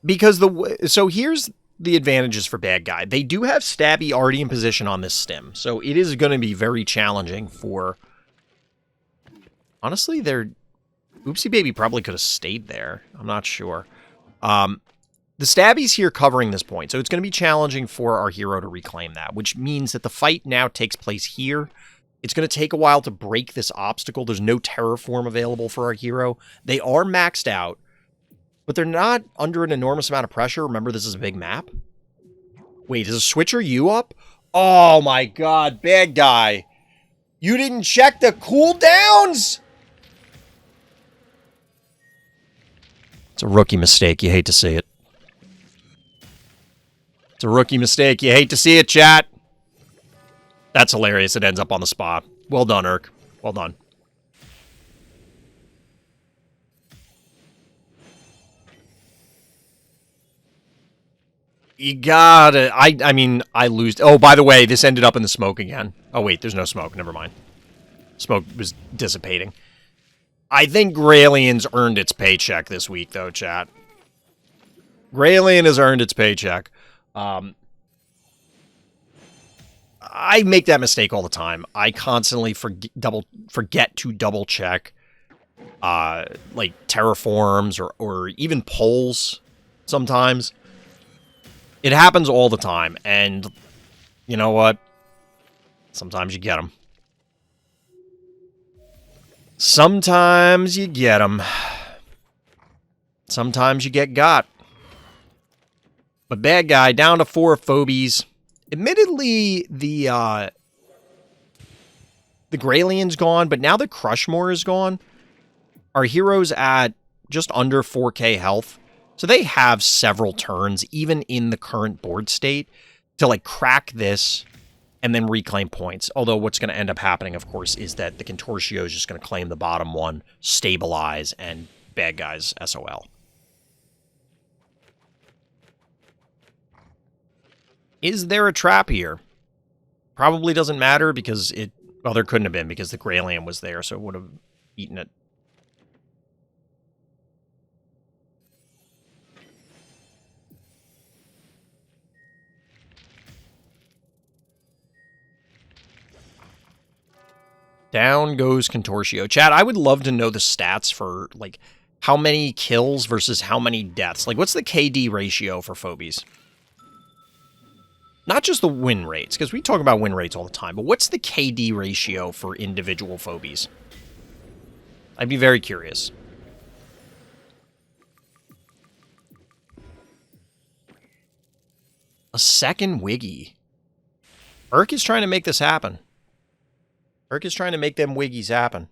Because so here's the advantages for bad guy. They do have Stabby already in position on this stim, so it is going to be very challenging for... Honestly, their Oopsie Baby probably could have stayed there. I'm not sure. The Stabby's here covering this point, so it's going to be challenging for our hero to reclaim that, which means that the fight now takes place here. It's going to take a while to break this obstacle. There's no Terraform available for our hero. They are maxed out, but they're not under an enormous amount of pressure. Remember, this is a big map. Wait, is a switcher you up? Oh my god, bad guy. You didn't check the cooldowns? It's a rookie mistake. You hate to see it. It's a rookie mistake. You hate to see it, chat. That's hilarious. It ends up on the spot. Well done, Urk. Well done. You gotta... I mean, I lose... Oh, by the way, this ended up in the smoke again. Oh, wait, there's no smoke. Never mind. Smoke was dissipating. I think Graylian's earned its paycheck this week, though, chat. Graylian has earned its paycheck. I make that mistake all the time. I constantly forget to double check like terraforms or even polls sometimes. It happens all the time, and you know what? Sometimes you get them. Sometimes you get them. Sometimes you get got. But bad guy, down to 4 Phobies. Admittedly, the Graylian's gone, but now the Crushmore is gone. Our hero's at just under 4k health. So they have several turns, even in the current board state, to like crack this and then reclaim points. Although what's going to end up happening, of course, is that the Contortio is just going to claim the bottom one, stabilize, and bad guys SOL. Is there a trap here? Probably doesn't matter because it... Well, there couldn't have been because the Graylian was there, so it would have eaten it. Down goes Contortio. Chat, I would love to know the stats for, like, how many kills versus how many deaths. Like, what's the KD ratio for Phobies? Not just the win rates, because we talk about win rates all the time, but what's the KD ratio for individual Phobies? I'd be very curious. A second Wiggy. Urk is trying to make this happen. Urk is trying to make them Wiggies happen.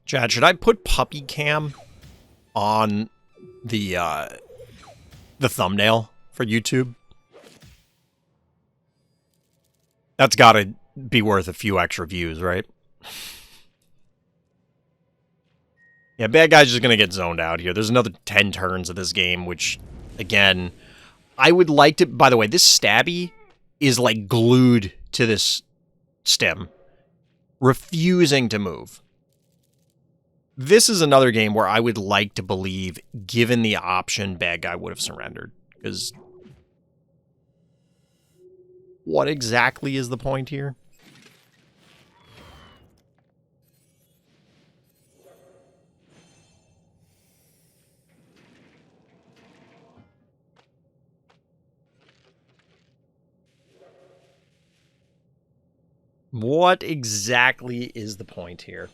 Chad, should I put puppy cam on the thumbnail for YouTube? That's got to be worth a few extra views, right? Yeah, bad guy's just going to get zoned out here. There's another 10 turns of this game, which, again, I would like to... By the way, this stabby is, like, glued to this stem, refusing to move. This is another game where I would like to believe, given the option, bad guy would have surrendered. Because what exactly is the point here? What exactly is the point here?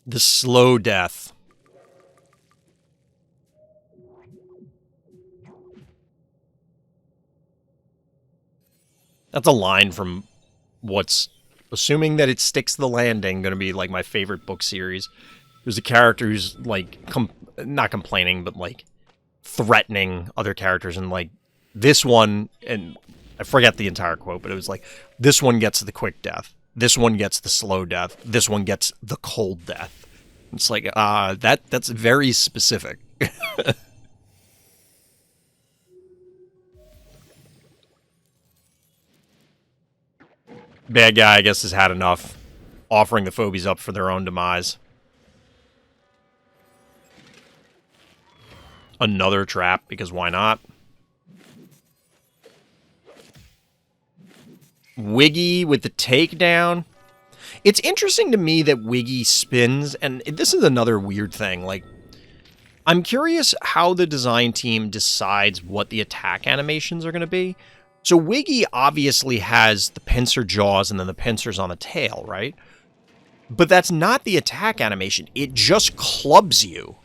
The slow death. That's a line from what's, assuming that it sticks the landing, going to be like my favorite book series. There's a character who's like, not complaining, but like threatening other characters, and like this one, and I forget the entire quote, but it was like, this one gets the quick death. This one gets the slow death. This one gets the cold death. It's like, that's very specific. Bad guy, I guess, has had enough, offering the Phobies up for their own demise. Another trap, because why not? Wiggy with the takedown. It's interesting to me that Wiggy spins, and this is another weird thing. Like, I'm curious how the design team decides what the attack animations are going to be. So Wiggy obviously has the pincer jaws and then the pincers on the tail, right? But that's not the attack animation. It just clubs you.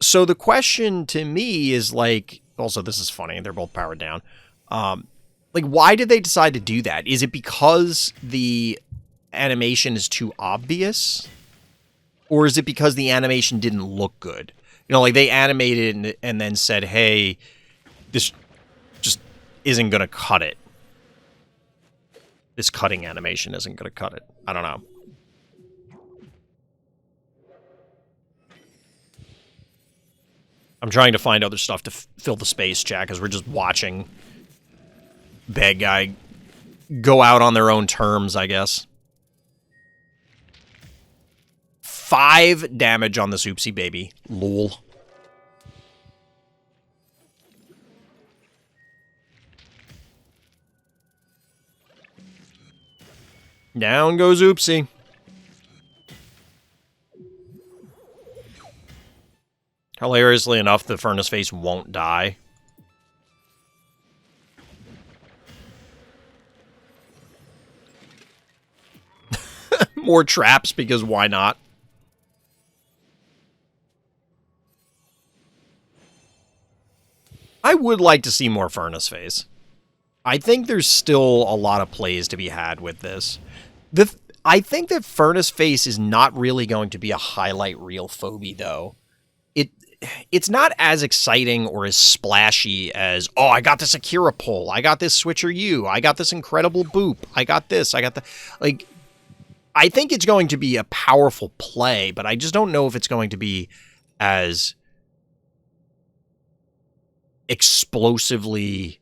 So the question to me is like, also this is funny, they're both powered down. Like, why did they decide to do that? Is it because the animation is too obvious? Or is it because the animation didn't look good? You know, like, they animated and then said, hey, this just isn't going to cut it. This cutting animation isn't going to cut it. I don't know. I'm trying to find other stuff to fill the space, chat, because we're just watching bad guy go out on their own terms, I guess. 5 damage on this oopsie baby. Lol. Down goes oopsie. Hilariously enough, the furnace face won't die. More traps, because why not? I would like to see more furnace face. I think there's still a lot of plays to be had with this. I think that furnace face is not really going to be a highlight reel phobie, though. It's not as exciting or as splashy as, oh, I got this Akira pull, I got this Switcher U, I got this incredible boop, I got this, I got the... Like, I think it's going to be a powerful play, but I just don't know if it's going to be as explosively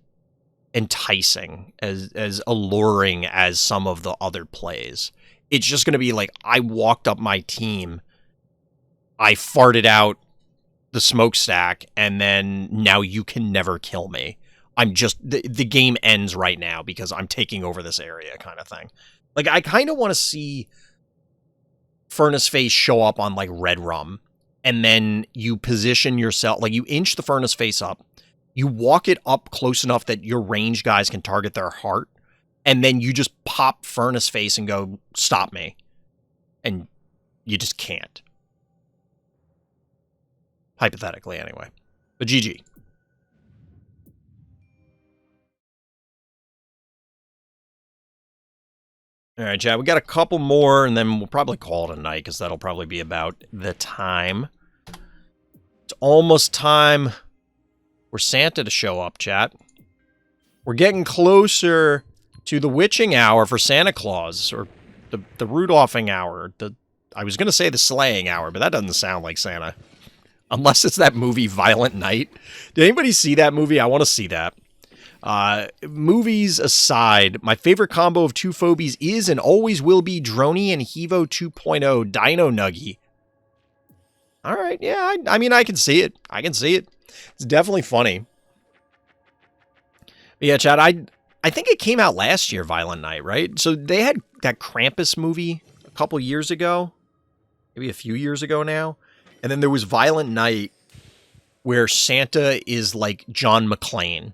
enticing, as alluring as some of the other plays. It's just going to be like, I walked up my team, I farted out the smokestack, and then now you can never kill me. I'm just... The game ends right now because I'm taking over this area, kind of thing. Like, I kind of want to see Furnace Face show up on, like, Red Rum, and then you position yourself... Like, you inch the Furnace Face up, you walk it up close enough that your range guys can target their heart, and then you just pop Furnace Face and go, stop me. And you just can't. Hypothetically, anyway. But GG. All right, Chad, we got a couple more, and then we'll probably call it a night, because that'll probably be about the time. It's almost time for Santa to show up, chat. We're getting closer to the witching hour for Santa Claus, or the Rudolphing hour. I was going to say the sleighing hour, but that doesn't sound like Santa. Unless it's that movie Violent Night. Did anybody see that movie? I want to see that. Movies aside, my favorite combo of 2 phobies is and always will be Droney and Hevo 2.0 Dino Nuggy. All right, yeah, I mean, I can see it. I can see it. It's definitely funny. But yeah, Chad, I think it came out last year, Violent Night, right? So they had that Krampus movie a couple years ago. Maybe a few years ago now. And then there was Violent Night, where Santa is like John McClane.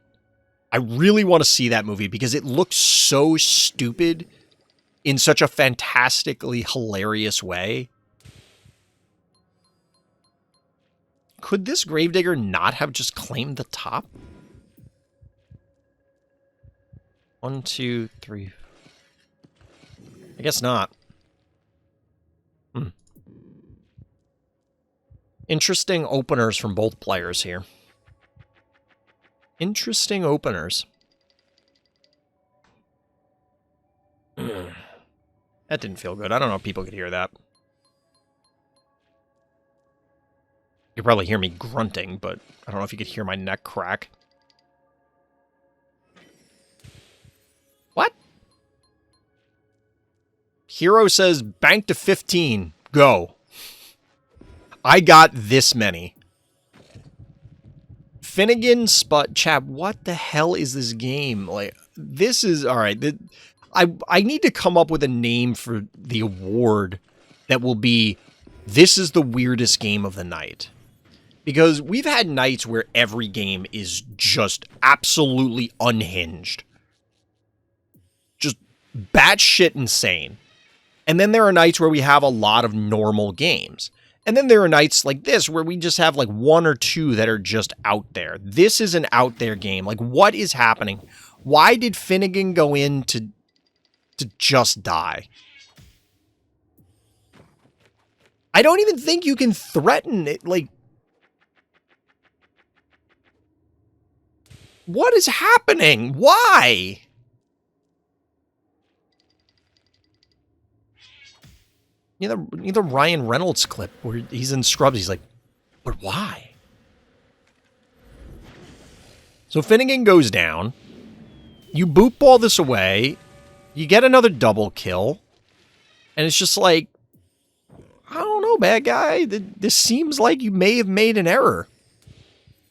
I really want to see that movie because it looks so stupid in such a fantastically hilarious way. Could this Gravedigger not have just claimed the top? 1, 2, 3. I guess not. Interesting openers from both players here. Interesting openers. That didn't feel good. I don't know if people could hear that. You could probably hear me grunting, but I don't know if you could hear my neck crack. What? Hero says, bank to 15. Go. I got this many. Finnegan Spot Chap, what the hell is this game? Like, this is all right. I need to come up with a name for the award that will be, this is the weirdest game of the night. Because we've had nights where every game is just absolutely unhinged. Just batshit insane. And then there are nights where we have a lot of normal games. And then there are nights like this where we just have like 1 or 2 that are just out there. This is an out there game. Like, what is happening? Why did Finnegan go in to just die? I don't even think you can threaten it. Like, what is happening? Why? You know, the Ryan Reynolds clip where he's in Scrubs. He's like, but why? So Finnegan goes down. You boot ball this away. You get another double kill. And it's just like, I don't know, bad guy. This seems like you may have made an error.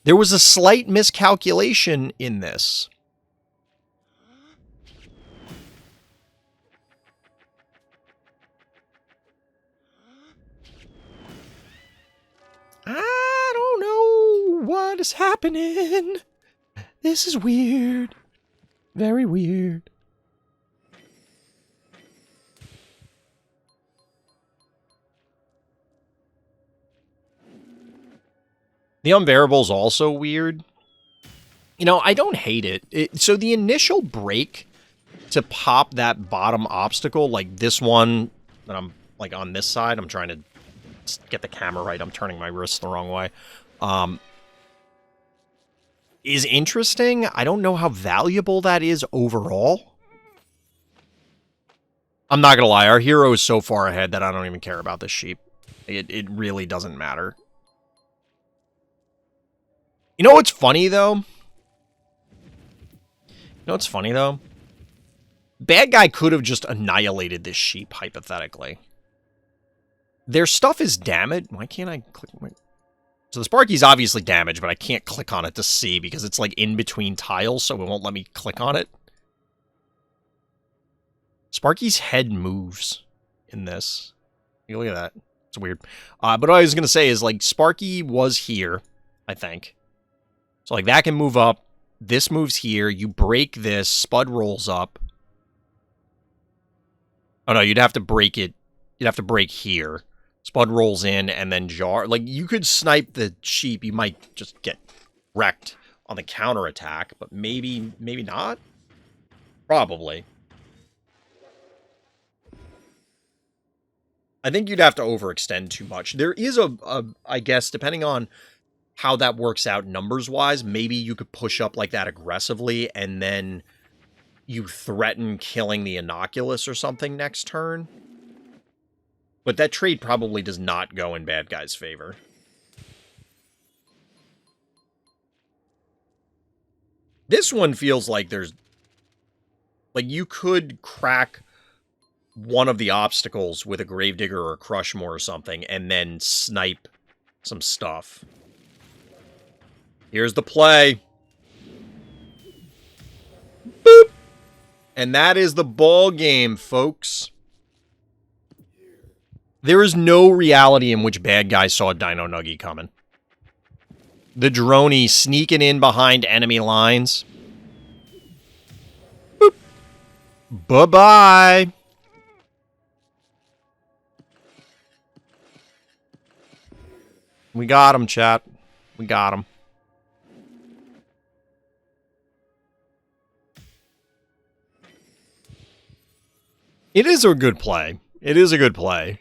There was a slight miscalculation in this. I don't know what is happening. This is weird. Very weird. The unbearable is also weird. You know, I don't hate it. So the initial break to pop that bottom obstacle, like this one that I'm like on this side, I'm trying to get the camera right. I'm turning my wrist the wrong way. Is interesting. I don't know how valuable that is overall. I'm not gonna lie, our hero is so far ahead that I don't even care about this sheep. It really doesn't matter. You know what's funny, though? Bad guy could have just annihilated this sheep, hypothetically. Their stuff is damaged. Why can't I click? So the Sparky's obviously damaged, but I can't click on it to see because it's like in between tiles, so it won't let me click on it. Sparky's head moves in this. Look at that. It's weird. But what I was going to say is, like, Sparky was here, I think. So, like, that can move up. This moves here. You break this. Spud rolls up. Oh, no, you'd have to break it. You'd have to break here. Spud rolls in and then jar. Like, you could snipe the sheep. You might just get wrecked on the counterattack, but maybe not? Probably. I think you'd have to overextend too much. There is I guess, depending on how that works out numbers-wise, maybe you could push up like that aggressively, and then you threaten killing the Inoculus or something next turn. But that trade probably does not go in bad guy's favor. This one feels like there's... Like, you could crack one of the obstacles with a Gravedigger or a Crushmore or something, and then snipe some stuff. Here's the play. Boop! And that is the ball game, folks. There is no reality in which bad guys saw Dino Nuggy coming. The droney sneaking in behind enemy lines. Boop. Bye-bye. We got him, chat. We got him. It is a good play. It is a good play.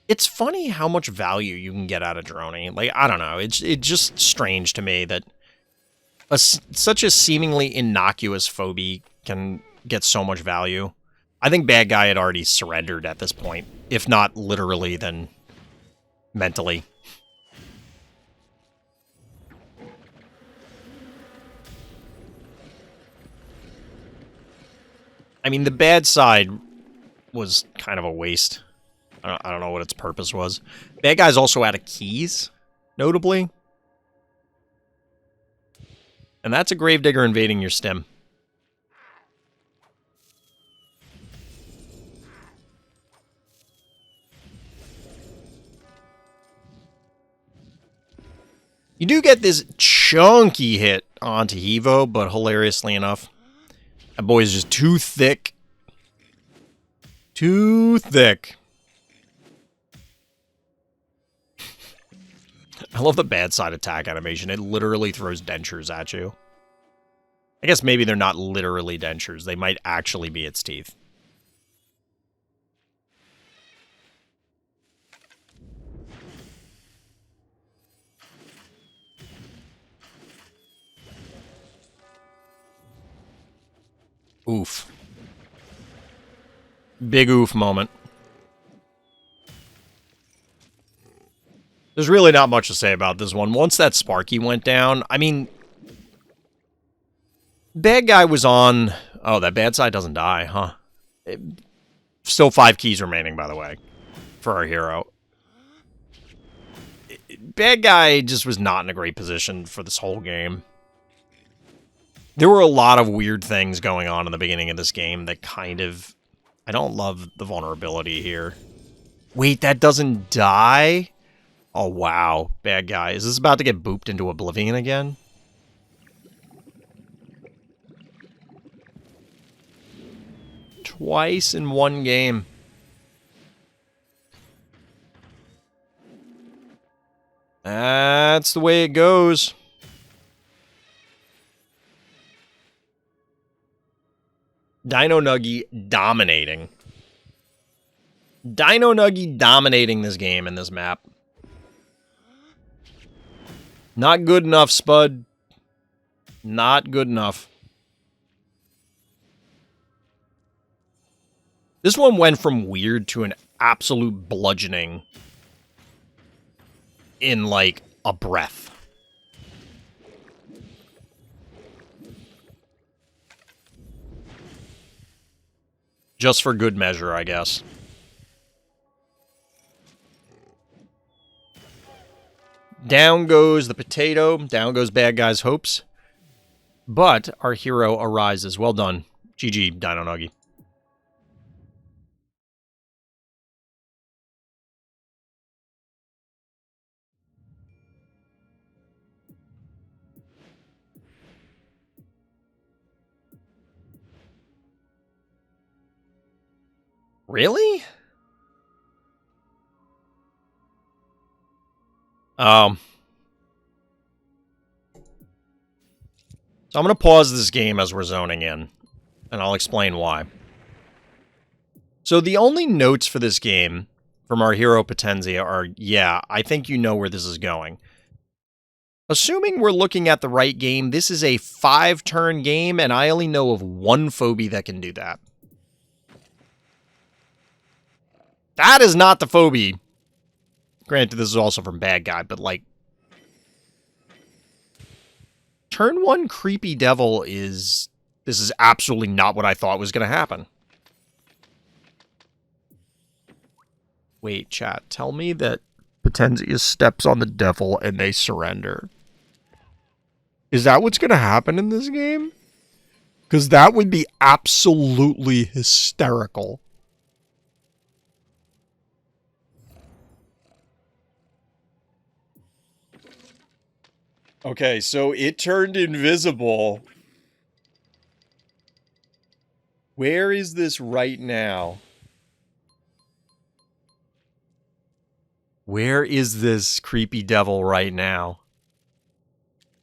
It's funny how much value you can get out of droney. Like, I don't know. It's just strange to me that such a seemingly innocuous phobie can get so much value. I think bad guy had already surrendered at this point. If not literally, then mentally. I mean, the bad side was kind of a waste. I don't know what its purpose was. Bad guy's also out of keys, notably. And that's a Gravedigger invading your stem. You do get this chunky hit onto Hevo, but hilariously enough, that boy's just too thick. Too thick. I love the bad side attack animation. It literally throws dentures at you. I guess maybe they're not literally dentures. They might actually be its teeth. Oof. Big oof moment. There's really not much to say about this one. Once that Sparky went down, I mean, bad guy was on... Oh, that bad side doesn't die, huh? Still 5 keys remaining, by the way, for our hero. Bad guy just was not in a great position for this whole game. There were a lot of weird things going on in the beginning of this game that kind of... I don't love the vulnerability here. Wait, that doesn't die? Oh, wow. Bad guy. Is this about to get booped into oblivion again? Twice in one game. That's the way it goes. Dino Nuggy dominating. Dino Nuggy dominating this game and this map. Not good enough, Spud. Not good enough. This one went from weird to an absolute bludgeoning in, like, a breath. Just for good measure, I guess. Down goes the potato. Down goes bad guy's hopes. But our hero arises. Well done. GG, Dino Nuggy. Really? So I'm going to pause this game as we're zoning in, and I'll explain why. So the only notes for this game from our hero Potenzia are, yeah, I think you know where this is going. Assuming we're looking at the right game, this is a 5-turn game, and I only know of one phobie that can do that. That is not the phobie. Granted, this is also from Bad Guy, but, like... Turn 1 Creepy Devil is... This is absolutely not what I thought was going to happen. Wait, chat. Tell me that Potenzia steps on the devil and they surrender. Is that what's going to happen in this game? Because that would be absolutely hysterical. Okay, so it turned invisible. Where is this right now? Where is this creepy devil right now?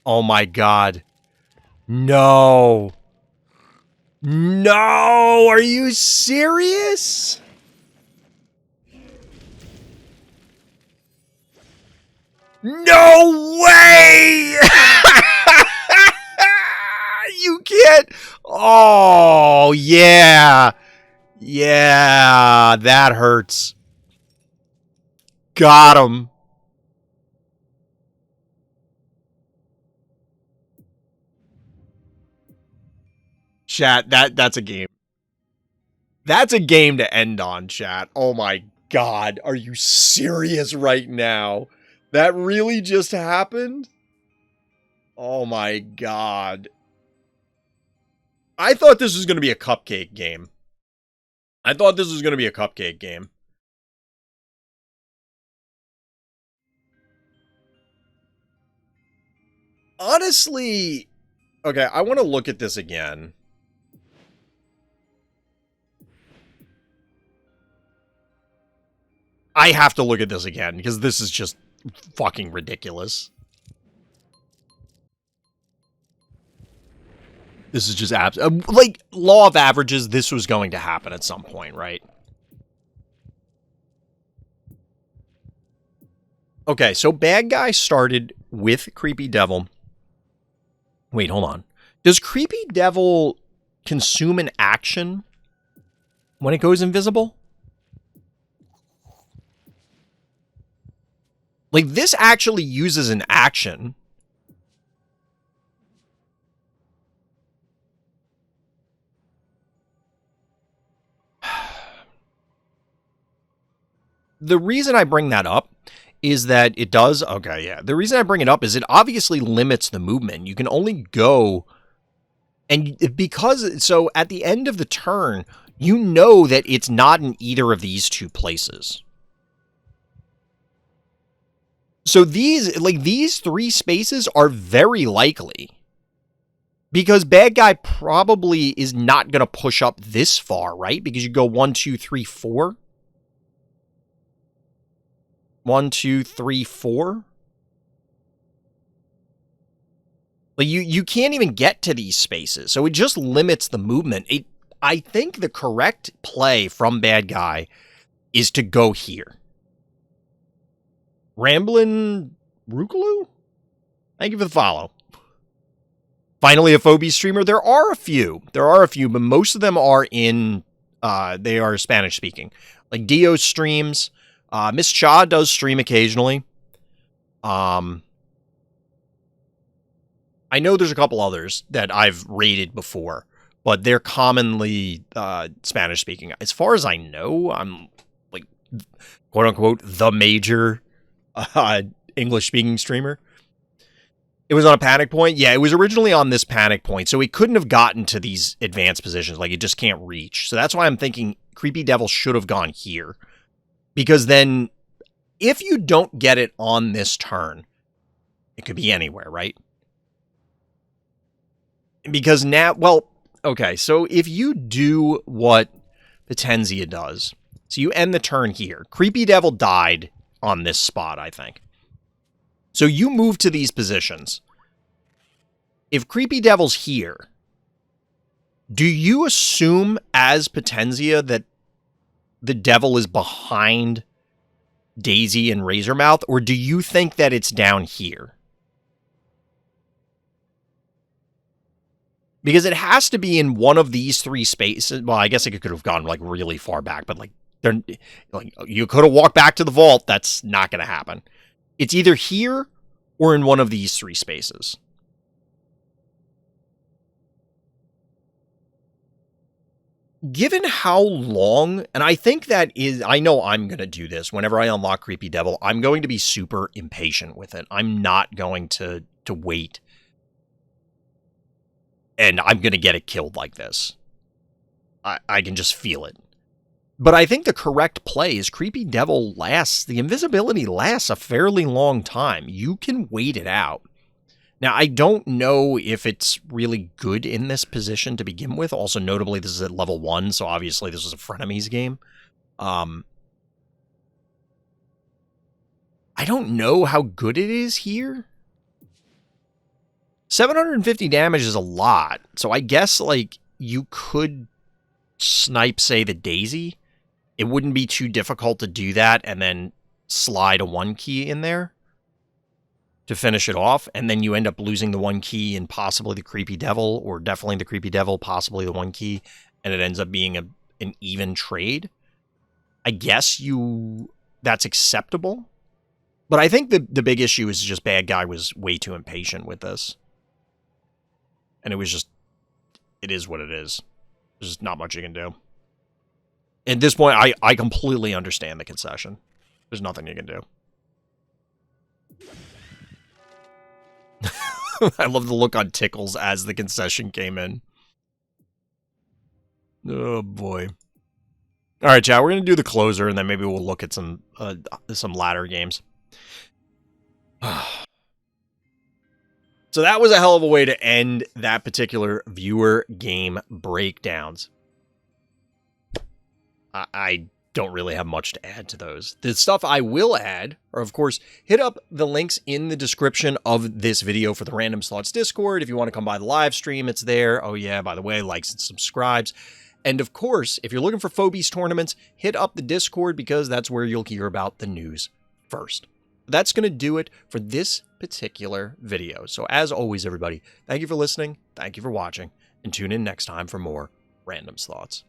Oh my god. No. No! Are you serious? No way! You can't... Oh, yeah. Yeah, that hurts. Got him. Chat, that's a game. That's a game to end on, chat. Oh my god, are you serious right now? That really just happened? Oh my god. I thought this was going to be a cupcake game. I thought this was going to be a cupcake game. Honestly, okay, I want to look at this again. I have to look at this again, because this is just fucking ridiculous. This is just like, law of averages, this was going to happen at some point, right? Okay, so Bad Guy started with Creepy Devil. Wait, hold on. Does Creepy Devil consume an action when it goes invisible? Like, this actually uses an action. The reason I bring that up is that it does... Okay, yeah. The reason I bring it up is it obviously limits the movement. You can only go... And because... So, at the end of the turn, you know that it's not in either of these two places. So, these three spaces are very likely. Because bad guy probably is not going to push up this far, right? Because you go 1, 2, 3, 4... 1, 2, 3, 4. Like you can't even get to these spaces, so it just limits the movement. I think the correct play from bad guy is to go here. Ramblin' Rukalu? Thank you for the follow. Finally, a Phobies streamer. There are a few, but most of them are in. They are Spanish speaking. Like Dio streams. Miss Cha does stream occasionally. I know there's a couple others that I've rated before, but they're commonly Spanish speaking. As far as I know, I'm like, quote unquote, the major English speaking streamer. It was on a panic point. Yeah, it was originally on this panic point, so it couldn't have gotten to these advanced positions. Like, it just can't reach. So that's why I'm thinking Creepy Devil should have gone here. Because then, if you don't get it on this turn, it could be anywhere, right? Because now, well, okay, so if you do what Potenzia does, so you end the turn here. Creepy Devil died on this spot, I think. So you move to these positions. If Creepy Devil's here, do you assume as Potenzia that the devil is behind Daisy and Razormouth, or do you think that it's down here? Because it has to be in one of these three spaces. Well, I guess it could have gone like really far back, but like you could have walked back to the vault. That's not going to happen. It's either here or in one of these three spaces. Given how long, and I think that is, I know I'm going to do this whenever I unlock Creepy Devil, I'm going to be super impatient with it. I'm not going to wait. And I'm going to get it killed like this. I can just feel it. But I think the correct play is Creepy Devil lasts, the invisibility lasts a fairly long time. You can wait it out. Now, I don't know if it's really good in this position to begin with. Also, notably, this is at level 1, so obviously this is a frenemies game. I don't know how good it is here. 750 damage is a lot, so I guess, like, you could snipe, say, the Daisy. It wouldn't be too difficult to do that and then slide a 1 key in there to finish it off, and then you end up losing the 1 key and possibly the Creepy Devil, or definitely the Creepy Devil, possibly the 1 key, and it ends up being an even trade. I guess that's acceptable, but I think the big issue is just bad guy was way too impatient with this, and it was just, it is what it is. There's just not much you can do. At this point, I completely understand the concession. There's nothing you can do. I love the look on Tickles as the concession came in. Oh, boy. All right, chat, we're going to do the closer, and then maybe we'll look at some ladder games. So that was a hell of a way to end that particular viewer game breakdowns. I don't really have much to add to those. The stuff I will add are, of course, hit up the links in the description of this video for the Random Slots Discord. If you want to come by the live stream, it's there. Oh yeah, by the way, likes and subscribes. And of course, if you're looking for Phobies tournaments, hit up the Discord because that's where you'll hear about the news first. that's going to do it for this particular video. So as always, everybody, thank you for listening, thank you for watching, and tune in next time for more Random's Thoughts.